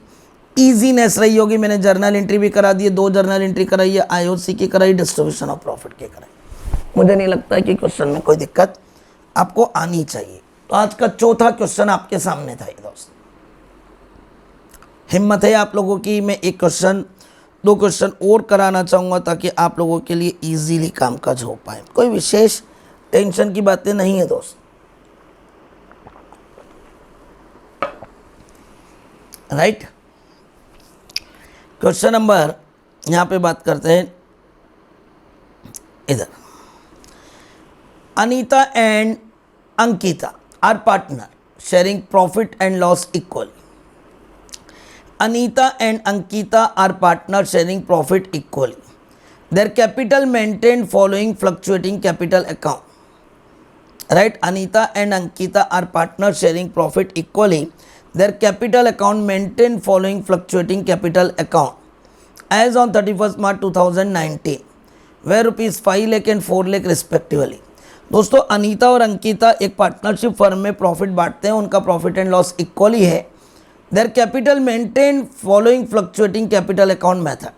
ईजीनेस रही होगी। मैंने जर्नल एंट्री भी करा दी है, 2 जर्नल एंट्री कराई है, IOC की कराई, डिस्ट्रीब्यूशन ऑफ प्रॉफिट की कराई। मुझे नहीं लगता कि क्वेश्चन में कोई दिक्कत आपको आनी चाहिए। तो आज का चौथा क्वेश्चन आपके सामने था ये दोस्त। हिम्मत है आप लोगों की, मैं एक क्वेश्चन 2 क्वेश्चन और कराना चाहूँगा ताकि आप लोगों के लिए ईजीली काम काज हो पाए। कोई विशेष टेंशन की बातें नहीं है दोस्त, राइट। क्वेश्चन नंबर यहाँ पे बात करते हैं इधर। Anita and Ankita are partner sharing profit and loss equally. Anita and Ankita are partners sharing profit equally. Their capital maintained following fluctuating capital account. Right? Anita and Ankita are partners sharing profit equally. Their capital account maintained following fluctuating capital account. As on 31st March 2019, where rupees 5 lakh and 4 lakh respectively. दोस्तों अनीता और अंकिता एक partnership firm में profit बांटते हैं, उनका profit and loss equally है। Their capital maintain following fluctuating capital account method.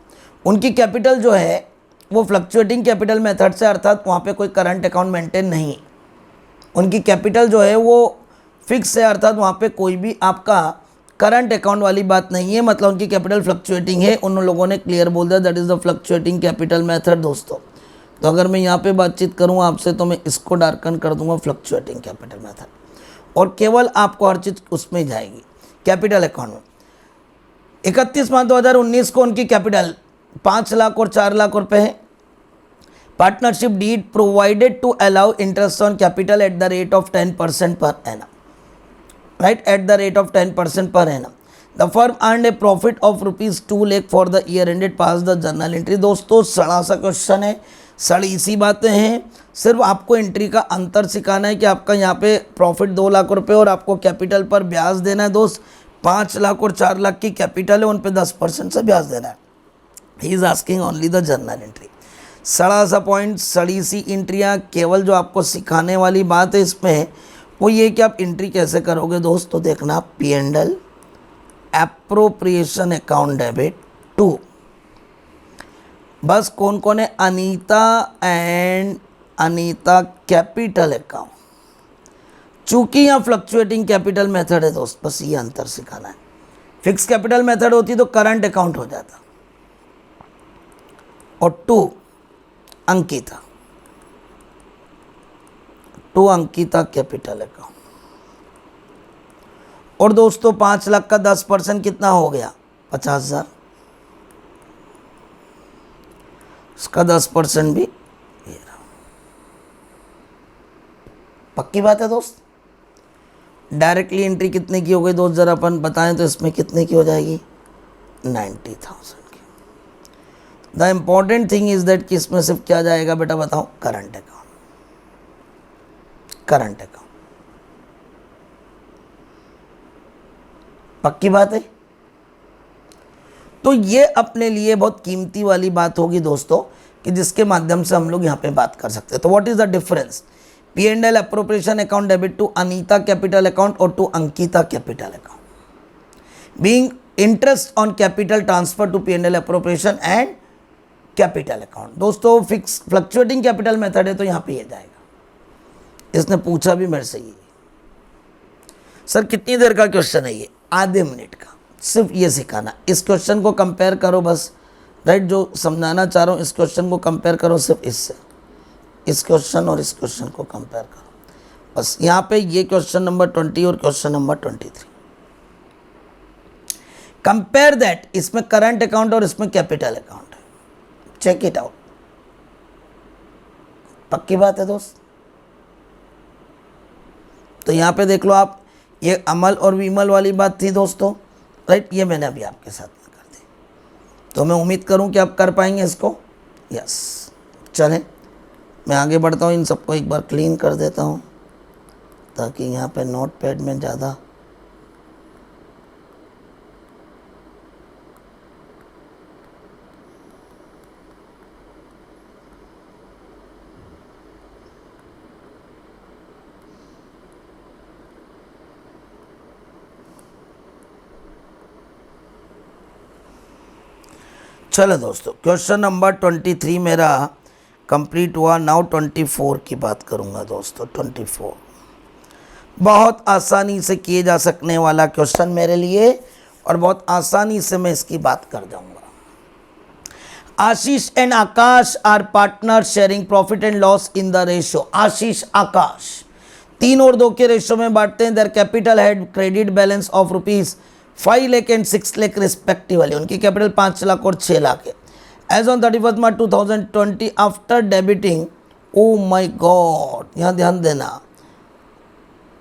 उनकी capital जो है वो फ्लक्चुएटिंग कैपिटल मेथड से, अर्थात वहाँ पे कोई करंट अकाउंट मेंटेन नहीं। उनकी कैपिटल जो है वो फिक्स है, अर्थात वहाँ पे कोई भी आपका करंट अकाउंट वाली बात नहीं है, मतलब उनकी कैपिटल फ्लक्चुएटिंग है। उन लोगों ने क्लियर बोल दिया that is the fluctuating capital method. दोस्तों तो अगर मैं यहाँ पे बातचीत करूँ आपसे तो मैं इसको डार्कन कर दूँगा फ्लक्चुएटिंग कैपिटल मेथड, और केवल आपको हर चीज़ उसमें जाएगी। कैपिटल अकाउंट में 31 मार्च 2019 को उनकी कैपिटल 5 लाख और 4 लाख रुपए है। Partnership deed provided to allow interest on capital at the rate of 10% per annum, right, at the rate of 10% per annum. The firm earn a profit of ₹2 lakh for the year ended, pass the journal entry. दोस्तों सड़ा सा question है, सड़ी सी बातें हैं, सिर्फ आपको entry का अंतर सिखाना है कि आपका यहाँ पे प्रॉफिट 2 लाख रुपए और आपको कैपिटल पर ब्याज देना है। दोस्त 5 लाख और 4 लाख की कैपिटल है, उन पे 10% से ब्याज देना है। ही is asking only the journal entry. सड़ा सा पॉइंट, सड़ी सी एंट्रियाँ, केवल जो आपको सिखाने वाली बात है इसमें वो ये कि आप एंट्री कैसे करोगे दोस्त। तो देखना P&L एप्रोप्रिएशन अकाउंट डेबिट 2, बस कौन कौन है, Anita and Anita capital account. चूंकि यहाँ फ्लक्चुएटिंग कैपिटल मेथड है दोस्त, बस ये अंतर सिखाना है। फिक्स कैपिटल मेथड होती तो करंट अकाउंट हो जाता। और 2 अंकिता, 2 अंकिता कैपिटल अकाउंट। और दोस्तों 5 लाख का 10% कितना हो गया, 50,000। इसका 10% भी ये रहा। पक्की बात है दोस्त। डायरेक्टली एंट्री कितने की हो गई दोस्त, जरा अपन बताएं तो इसमें कितने की हो जाएगी, 90,000 की। The important thing is that कि इसमें सिर्फ क्या जाएगा बेटा बताओ, करंट अकाउंट, करंट अकाउंट। पक्की बात है। तो ये अपने लिए बहुत कीमती वाली बात होगी दोस्तों कि जिसके माध्यम से हम लोग यहाँ पे बात कर सकते हैं। तो what is the difference, P&L appropriation account debit to Anita capital account और to Ankita capital account. Being interest on capital transfer to P&L appropriation and capital account. दोस्तों फिक्स फ्लक्चुएटिंग कैपिटल मेथड है तो यहाँ पे ये जाएगा। इसने पूछा भी मेरे से ये, सर कितनी देर का क्वेश्चन है ये, आधे मिनट का, सिर्फ ये सिखाना। इस क्वेश्चन को कंपेयर करो बस, राइट, जो समझाना चाह रहा हूँ इस क्वेश्चन को कंपेयर करो सिर्फ इससे, इस क्वेश्चन और इस क्वेश्चन को कंपेयर करो बस। यहाँ पे ये क्वेश्चन नंबर 20 और क्वेश्चन नंबर 23, कंपेयर दैट। इसमें करंट अकाउंट और इसमें कैपिटल अकाउंट है, चेक इट आउट। पक्की बात है दोस्त। तो यहाँ पे देख लो आप, ये अमल और विमल वाली बात थी दोस्तों, राइट, ये मैंने अभी आपके साथ में कर दी। तो मैं उम्मीद करूं कि आप कर पाएंगे इसको। यस, चलें मैं आगे बढ़ता हूं, इन सबको एक बार क्लीन कर देता हूं ताकि यहाँ पे नोट पैड में ज़्यादा चलो दोस्तों, क्वेश्चन नंबर 23 मेरा कंप्लीट हुआ। नाउ 24 की बात करूंगा दोस्तों। 24 बहुत आसानी से किए जा सकने वाला क्वेश्चन मेरे लिए और बहुत आसानी से मैं इसकी बात कर जाऊंगा। Ashish and Akash are partner sharing profit and loss in the ratio. Ashish Akash 3 और 2 के रेशियो में बांटते हैं। Their capital had credit balance of ₹5 lakh and 6 lakh respectively. उनकी कैपिटल 5 लाख और 6 लाख है। As on 31 March 2020 after debiting, oh my god, यहाँ ध्यान देना,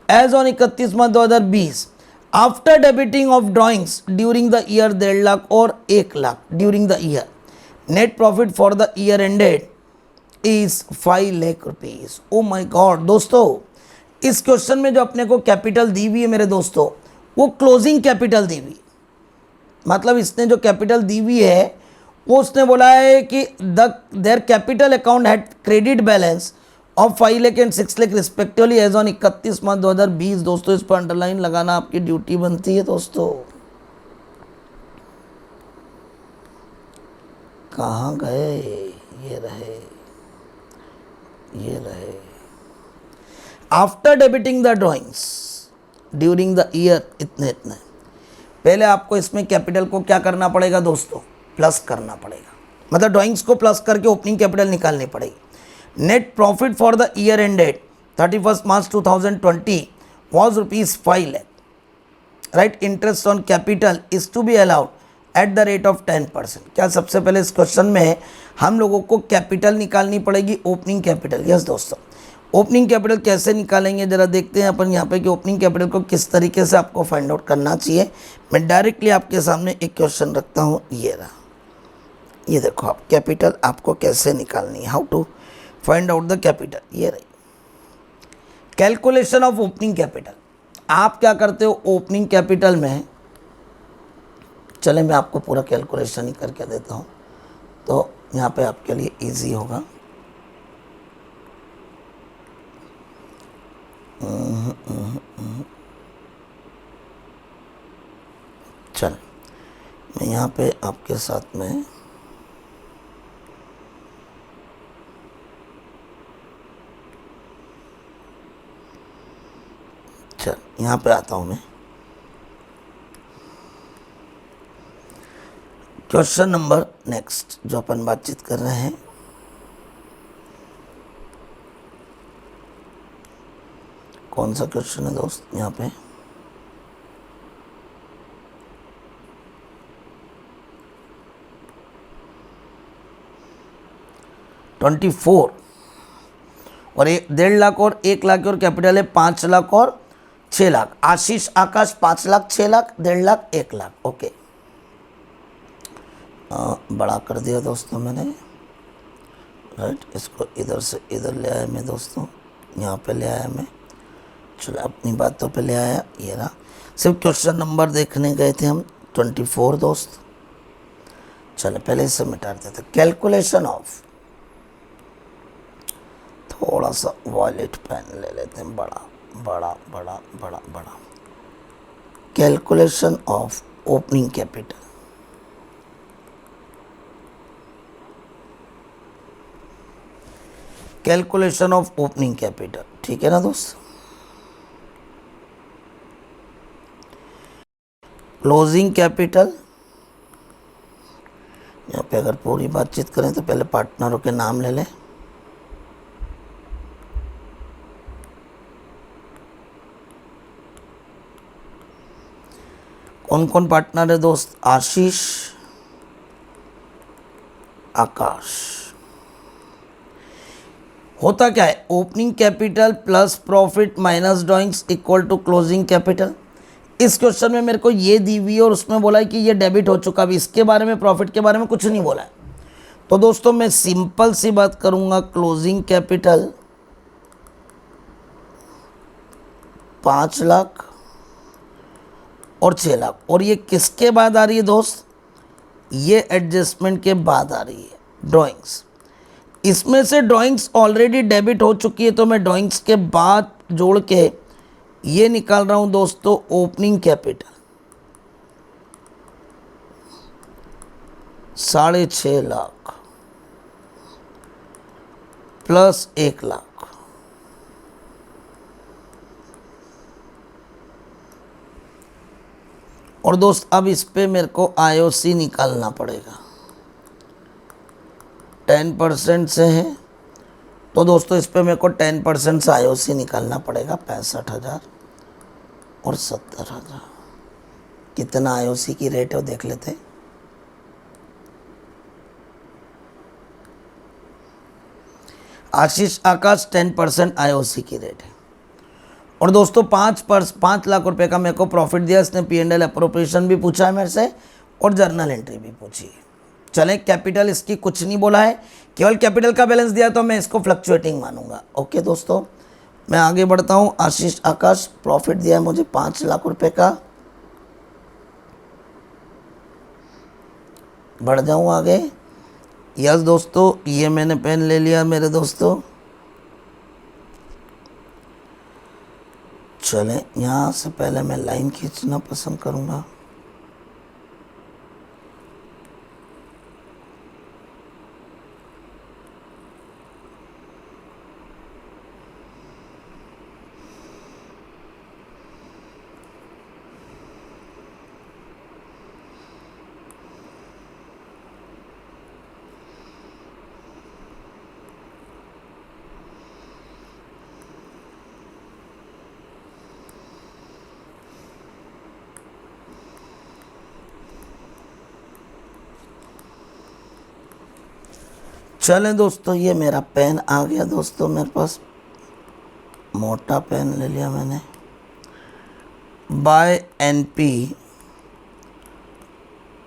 as on 31 March 2020 after debiting of drawings during the year 1.5 lakh और 1 lakh during the year, net profit for the year ended is 5 lakh rupees. Oh my god दोस्तों, इस question में जो अपने को कैपिटल दी हुई है मेरे दोस्तों, वो क्लोजिंग कैपिटल दी हुई, मतलब इसने जो कैपिटल दी हुई है वो उसने बोला है कि their capital account had credit balance of 5 lakh and 6 lakh respectively as on 31 March 2020। दोस्तों इस पर अंडरलाइन लगाना आपकी ड्यूटी बनती है दोस्तों। कहाँ गए, ये रहे, ये रहे। After debiting the drawings during the year इतने इतने। पहले आपको इसमें कैपिटल को क्या करना पड़ेगा दोस्तों, प्लस करना पड़ेगा, मतलब ड्राइंग्स को प्लस करके ओपनिंग कैपिटल निकालनी पड़ेगी। Net profit for the year ended 31 March 2020 was ₹5 lakh right, interest on capital is to be allowed at the rate of 10%। क्या सबसे पहले इस क्वेश्चन में हम लोगों को कैपिटल निकालनी पड़ेगी, ओपनिंग कैपिटल। यस दोस्तों, ओपनिंग कैपिटल कैसे निकालेंगे जरा देखते हैं अपन यहाँ पे कि ओपनिंग कैपिटल को किस तरीके से आपको फाइंड आउट करना चाहिए। मैं डायरेक्टली आपके सामने एक क्वेश्चन रखता हूँ, ये रहा, ये देखो आप कैपिटल आपको कैसे निकालनी है, how to find out the capital. ये रही कैलकुलेशन ऑफ ओपनिंग कैपिटल। आप क्या करते हो ओपनिंग कैपिटल में, चले मैं आपको पूरा कैलकुलेशन ही करके देता हूँ तो यहाँ पे आपके लिए इजी होगा। चल मैं यहाँ पे आपके साथ में चल यहाँ पे आता हूँ मैं। क्वेश्चन नंबर नेक्स्ट जो अपन बातचीत कर रहे हैं, कौन सा क्वेश्चन है दोस्त, यहाँ पे $24 और 1.5 लाख और 1 लाख और कैपिटल है 5 लाख और 6 लाख। आशीष आकाश 5 लाख 6 लाख 1.5 लाख 1 लाख। ओके, बड़ा कर दिया दोस्तों मैंने, राइट। इसको इधर से इधर ले आया मैं दोस्तों, यहाँ पे ले आया मैं, चलो अपनी बातों पे ले आया। ये रहा, सिर्फ क्वेश्चन नंबर देखने गए थे हम 24 दोस्त। चलो पहले इसे मिटा देते। कैलकुलेशन ऑफ, थोड़ा सा वॉलेट पेन ले लेते हैं, बड़ा बड़ा बड़ा बड़ा बड़ा। Calculation of opening capital. Calculation of opening capital, ठीक है ना दोस्त। क्लोजिंग कैपिटल, यहाँ पे अगर पूरी बातचीत करें तो पहले पार्टनरों के नाम ले लें। कौन कौन पार्टनर है दोस्त, आशीष आकाश। होता क्या है, opening capital plus profit minus drawings equal to closing capital. इस क्वेश्चन में मेरे को ये दी हुई है और उसमें बोला है कि ये डेबिट हो चुका, अभी इसके बारे में प्रॉफिट के बारे में कुछ नहीं बोला है। तो दोस्तों मैं सिंपल सी बात करूंगा, क्लोजिंग कैपिटल 5 लाख और 6 लाख, और ये किसके बाद आ रही है दोस्त, ये एडजस्टमेंट के बाद आ रही है ड्राइंग्स। इसमें से ड्राइंग्स ऑलरेडी डेबिट हो चुकी है तो मैं ड्राइंग्स के बाद जोड़ के ये निकाल रहा हूं दोस्तों opening capital 6.5 lakh plus 1 lakh. और दोस्त अब इस पे मेरे को आईओसी निकालना पड़ेगा, 10% से है तो दोस्तों इस पे मेरे को 10% से आईओसी निकालना पड़ेगा, 65,000 और 70,000। कितना आईओसी की रेट है वो देख लेते हैं। आशीष आकाश 10% आईओसी की रेट है। और दोस्तों 5 लाख रुपए का मेरे को प्रॉफिट दिया, इसने P&L अप्रोप्रिएशन भी पूछा है मेरे से और जर्नल एंट्री भी पूछी है। चलें, कैपिटल इसकी कुछ नहीं बोला है, केवल कैपिटल का बैलेंस दिया तो मैं इसको फ्लक्चुएटिंग मानूंगा। ओके दोस्तों, मैं आगे बढ़ता हूं। आशीष आकाश प्रॉफिट दिया है मुझे 5 लाख रुपए का, बढ़ जाऊं आगे। यस दोस्तों, ये मैंने पेन ले लिया मेरे दोस्तों। चलें, यहाँ से पहले मैं लाइन खींचना पसंद करूँगा। चलें दोस्तों, ये मेरा पेन आ गया दोस्तों मेरे पास, मोटा पेन ले लिया मैंने। By NP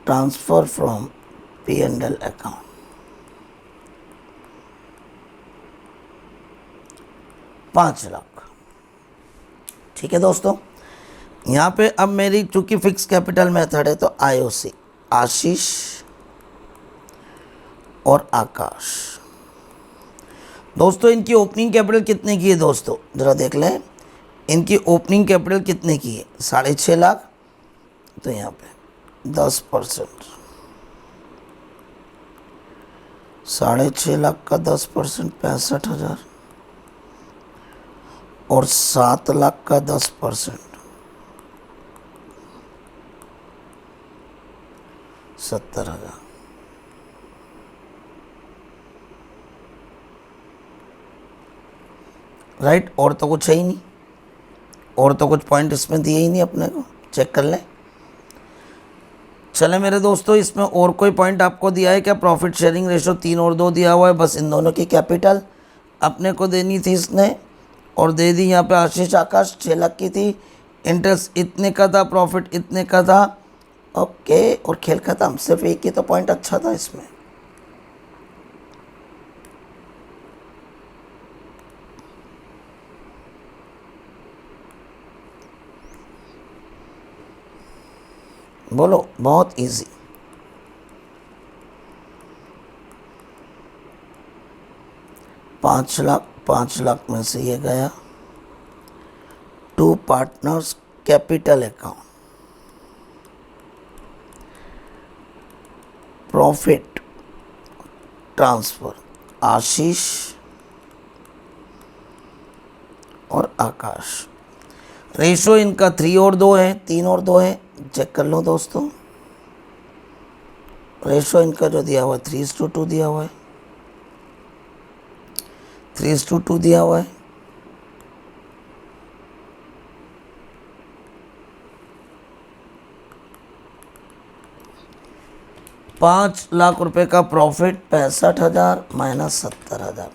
transfer from P&L account, 5 lakh. ठीक है दोस्तों, यहाँ पे अब मेरी चूंकि फिक्स कैपिटल मेथड है तो IOC, आशीष और आकाश। दोस्तों इनकी ओपनिंग कैपिटल कितने की है दोस्तों, ज़रा देख लें। इनकी ओपनिंग कैपिटल कितने की है, 6.5 लाख। तो यहाँ पे 10%, 6.5 लाख का 10% 65,000 और 7 लाख का 10% 70,000। राइट, और तो कुछ है ही नहीं, और तो कुछ पॉइंट इसमें दिए ही नहीं अपने को, चेक कर लें। चले मेरे दोस्तों, इसमें और कोई पॉइंट आपको दिया है क्या? प्रॉफिट शेयरिंग रेशो 3 और 2 दिया हुआ है, बस इन दोनों की कैपिटल अपने को देनी थी इसने और दे दी। यहाँ पे आशीष आकाश 6 लाख की थी, इंटरेस्ट इतने का था, प्रॉफिट इतने का था। ओके, और खेल खत्म। सिर्फ एक ही तो पॉइंट अच्छा था इसमें। बोलो, बहुत इजी। पाँच लाख में से ये गया to partners capital account, profit transfer Ashish और आकाश। रेशो इनका 3 और 2 है, 3 और 2 है, चेक कर लो दोस्तों। रेशो इनका जो दिया हुआ है 3:2 दिया हुआ है, 3:2 दिया हुआ है। ₹5,00,000 का प्रॉफिट, 65,000 माइनस 70,000,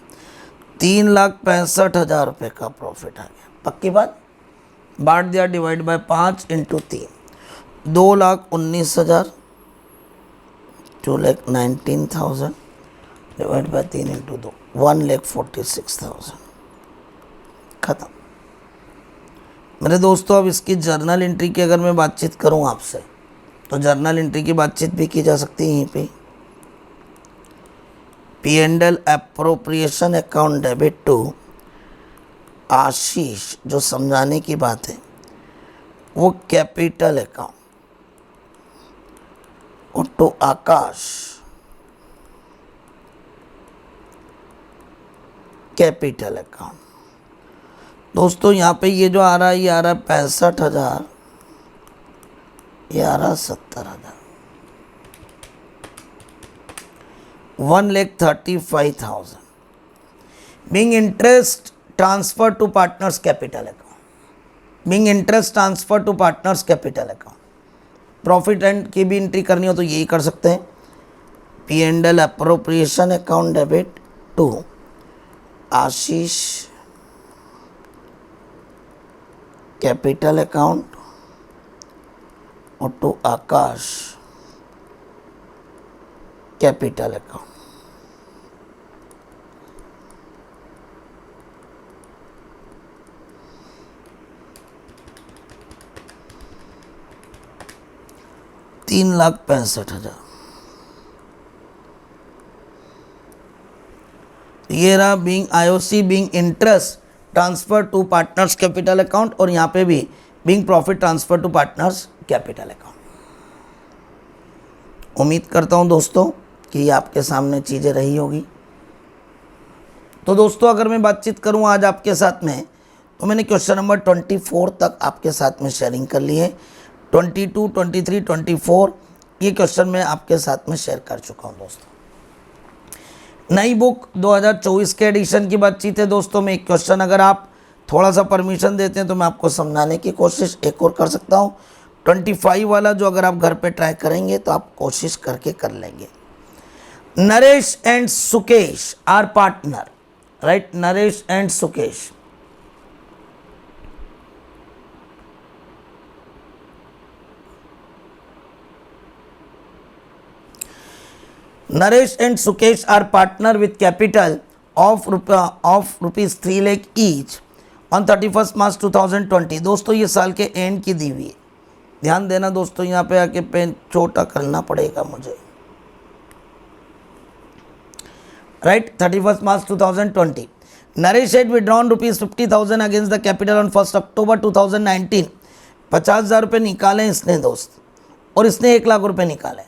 ₹3,65,000 का प्रॉफिट आ गया। पक्की बात, बांट दिया, divide by 5 into 3, 2,19,000, 2,19,000 divide by 3 into 2, 1,46,000। खत्म। मेरे दोस्तों अब इसकी जर्नल एंट्री की अगर मैं बातचीत करूं आपसे, तो जर्नल एंट्री की बातचीत भी की जा सकती है यहीं पे। P&L appropriation account debit to Ashish, जो समझाने की बात है वो कैपिटल अकाउंट, और टू आकाश कैपिटल अकाउंट। दोस्तों यहाँ पे ये जो आ रहा है, ये आ रहा है 65,000, ये आ रहा 70,000, 1,35,000 being interest transfer to partners capital account, being interest transfer to partners capital account। Profit and की भी एंट्री करनी हो तो यही कर सकते हैं। P&L appropriation account debit to Ashish capital account और टू आकाश कैपिटल अकाउंट। ₹3,65,000। ये रहा being IOC being interest transfer to partners capital account, और यहाँ पे भी being profit transfer to partners capital account. उम्मीद करता हूँ दोस्तों कि ये आपके सामने चीज़ें रही होगी। तो दोस्तों अगर मैं बातचीत करूँ आज आपके साथ में, तो मैंने क्वेश्चन नंबर 24 तक आपके साथ में शेयरिंग कर ली है। 22, 23, 24 ये क्वेश्चन मैं आपके साथ में शेयर कर चुका हूँ दोस्तों। नई बुक 2024 के एडिशन की बातचीत है दोस्तों में। एक क्वेश्चन अगर आप थोड़ा सा परमिशन देते हैं तो मैं आपको समझाने की कोशिश एक और कर सकता हूँ। 25 वाला जो अगर आप घर पे ट्राई करेंगे तो आप कोशिश करके कर लेंगे। Naresh and Sukesh are partner, right, Naresh and Sukesh. Naresh and Sukesh are partner with capital of rupees 3 lakh each on 31st March 2020. दोस्तों ये साल के एंड की दी हुई है, ध्यान देना दोस्तों, यहाँ पे आके पेन छोटा करना पड़ेगा मुझे, right. 31st March 2020. Naresh had withdrawn rupees 50,000 against the capital on 1st October 2019. 50,000 रुपये निकाले इसने दोस्त, और इसने 1 लाख रुपये निकाले,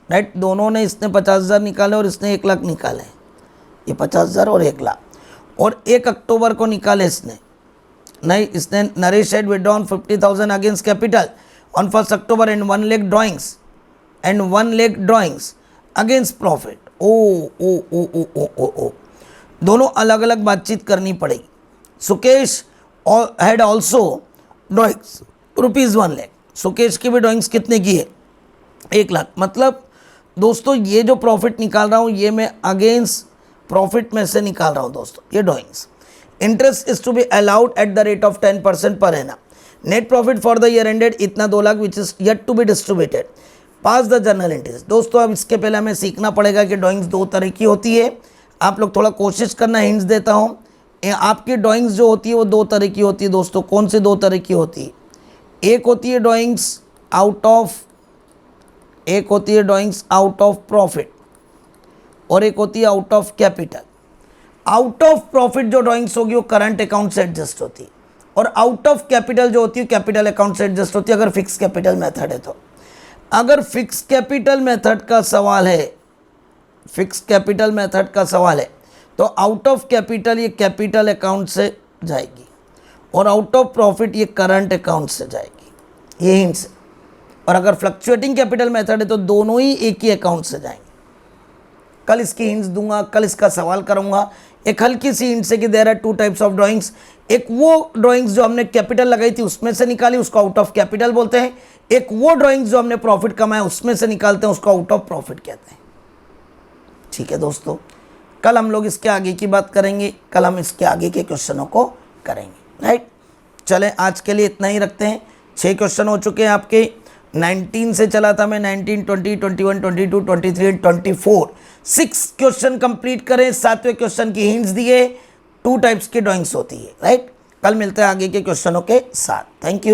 राइट. दोनों ने, इसने 50,000 निकाले और इसने 1 लाख निकाले, ये 50,000 और 1 लाख, और 1 अक्टूबर को निकाले इसने, नहीं, इसने Naresh had withdrawn 50,000 against capital on 1st October and 1 lakh drawings against profit. ओ दोनों अलग अलग बातचीत करनी पड़ेगी. Sukesh had also drawings rupees 1 lakh. Sukesh की भी ड्राइंग्स कितने की है? 1 लाख. मतलब दोस्तों ये जो प्रॉफिट निकाल रहा हूँ ये मैं अगेंस्ट प्रॉफिट में से निकाल रहा हूँ दोस्तों, ये drawings. Interest is to be allowed at the rate of 10% per annum. Net profit for the year ended इतना 2 lakh which is yet to be distributed. Pass the journal entries. दोस्तों अब इसके पहले हमें सीखना पड़ेगा कि ड्राइंग्स 2 तरह की होती है. आप लोग थोड़ा कोशिश करना, हिंट्स देता हूँ. आपकी ड्राइंग्स जो होती है वो 2 तरह की होती है दोस्तों. कौन सी 2 तरह की होती है? एक होती है ड्राइंग्स आउट ऑफ प्रॉफिट और एक होती है out of capital. Out of profit जो ड्राइंग्स होगी वो करंट अकाउंट से एडजस्ट होती है, और आउट ऑफ कैपिटल जो होती है कैपिटल अकाउंट से एडजस्ट होती है अगर फिक्स कैपिटल मेथड है तो. अगर फिक्स कैपिटल मेथड का सवाल है, तो आउट ऑफ कैपिटल ये कैपिटल अकाउंट से जाएगी और आउट ऑफ प्रॉफिट ये करंट अकाउंट से जाएगी. ये हिंट्स है. और अगर फ्लक्चुएटिंग कैपिटल मेथड है तो दोनों ही एक ही अकाउंट से जाएंगे. कल इसकी हिंट्स दूंगा, कल इसका सवाल करूंगा. एक हल्की सी हिंट्स है कि there are 2 types of drawings. एक वो ड्राइंग्स जो हमने कैपिटल लगाई थी उसमें से निकाली, उसको आउट ऑफ कैपिटल बोलते हैं. एक वो ड्राइंग्स जो हमने प्रॉफिट कमाया उसमें से निकालते हैं, उसको आउट ऑफ प्रॉफिट कहते हैं. ठीक है दोस्तों, कल हम लोग इसके आगे की बात करेंगे, कल हम इसके आगे के क्वेश्चनों को करेंगे, राइट. चले आज के लिए इतना ही रखते हैं. 6 क्वेश्चन हो चुके हैं आपके. 19 से चला था मैं, 19, 20, 21, 22, 23 एंड 24. 6 क्वेश्चन कंप्लीट करें. 7वें क्वेश्चन की हिंट्स दिए. 2 टाइप्स की ड्राइंग्स होती है, राइट. कल मिलते हैं आगे के क्वेश्चनों के साथ. Thank you.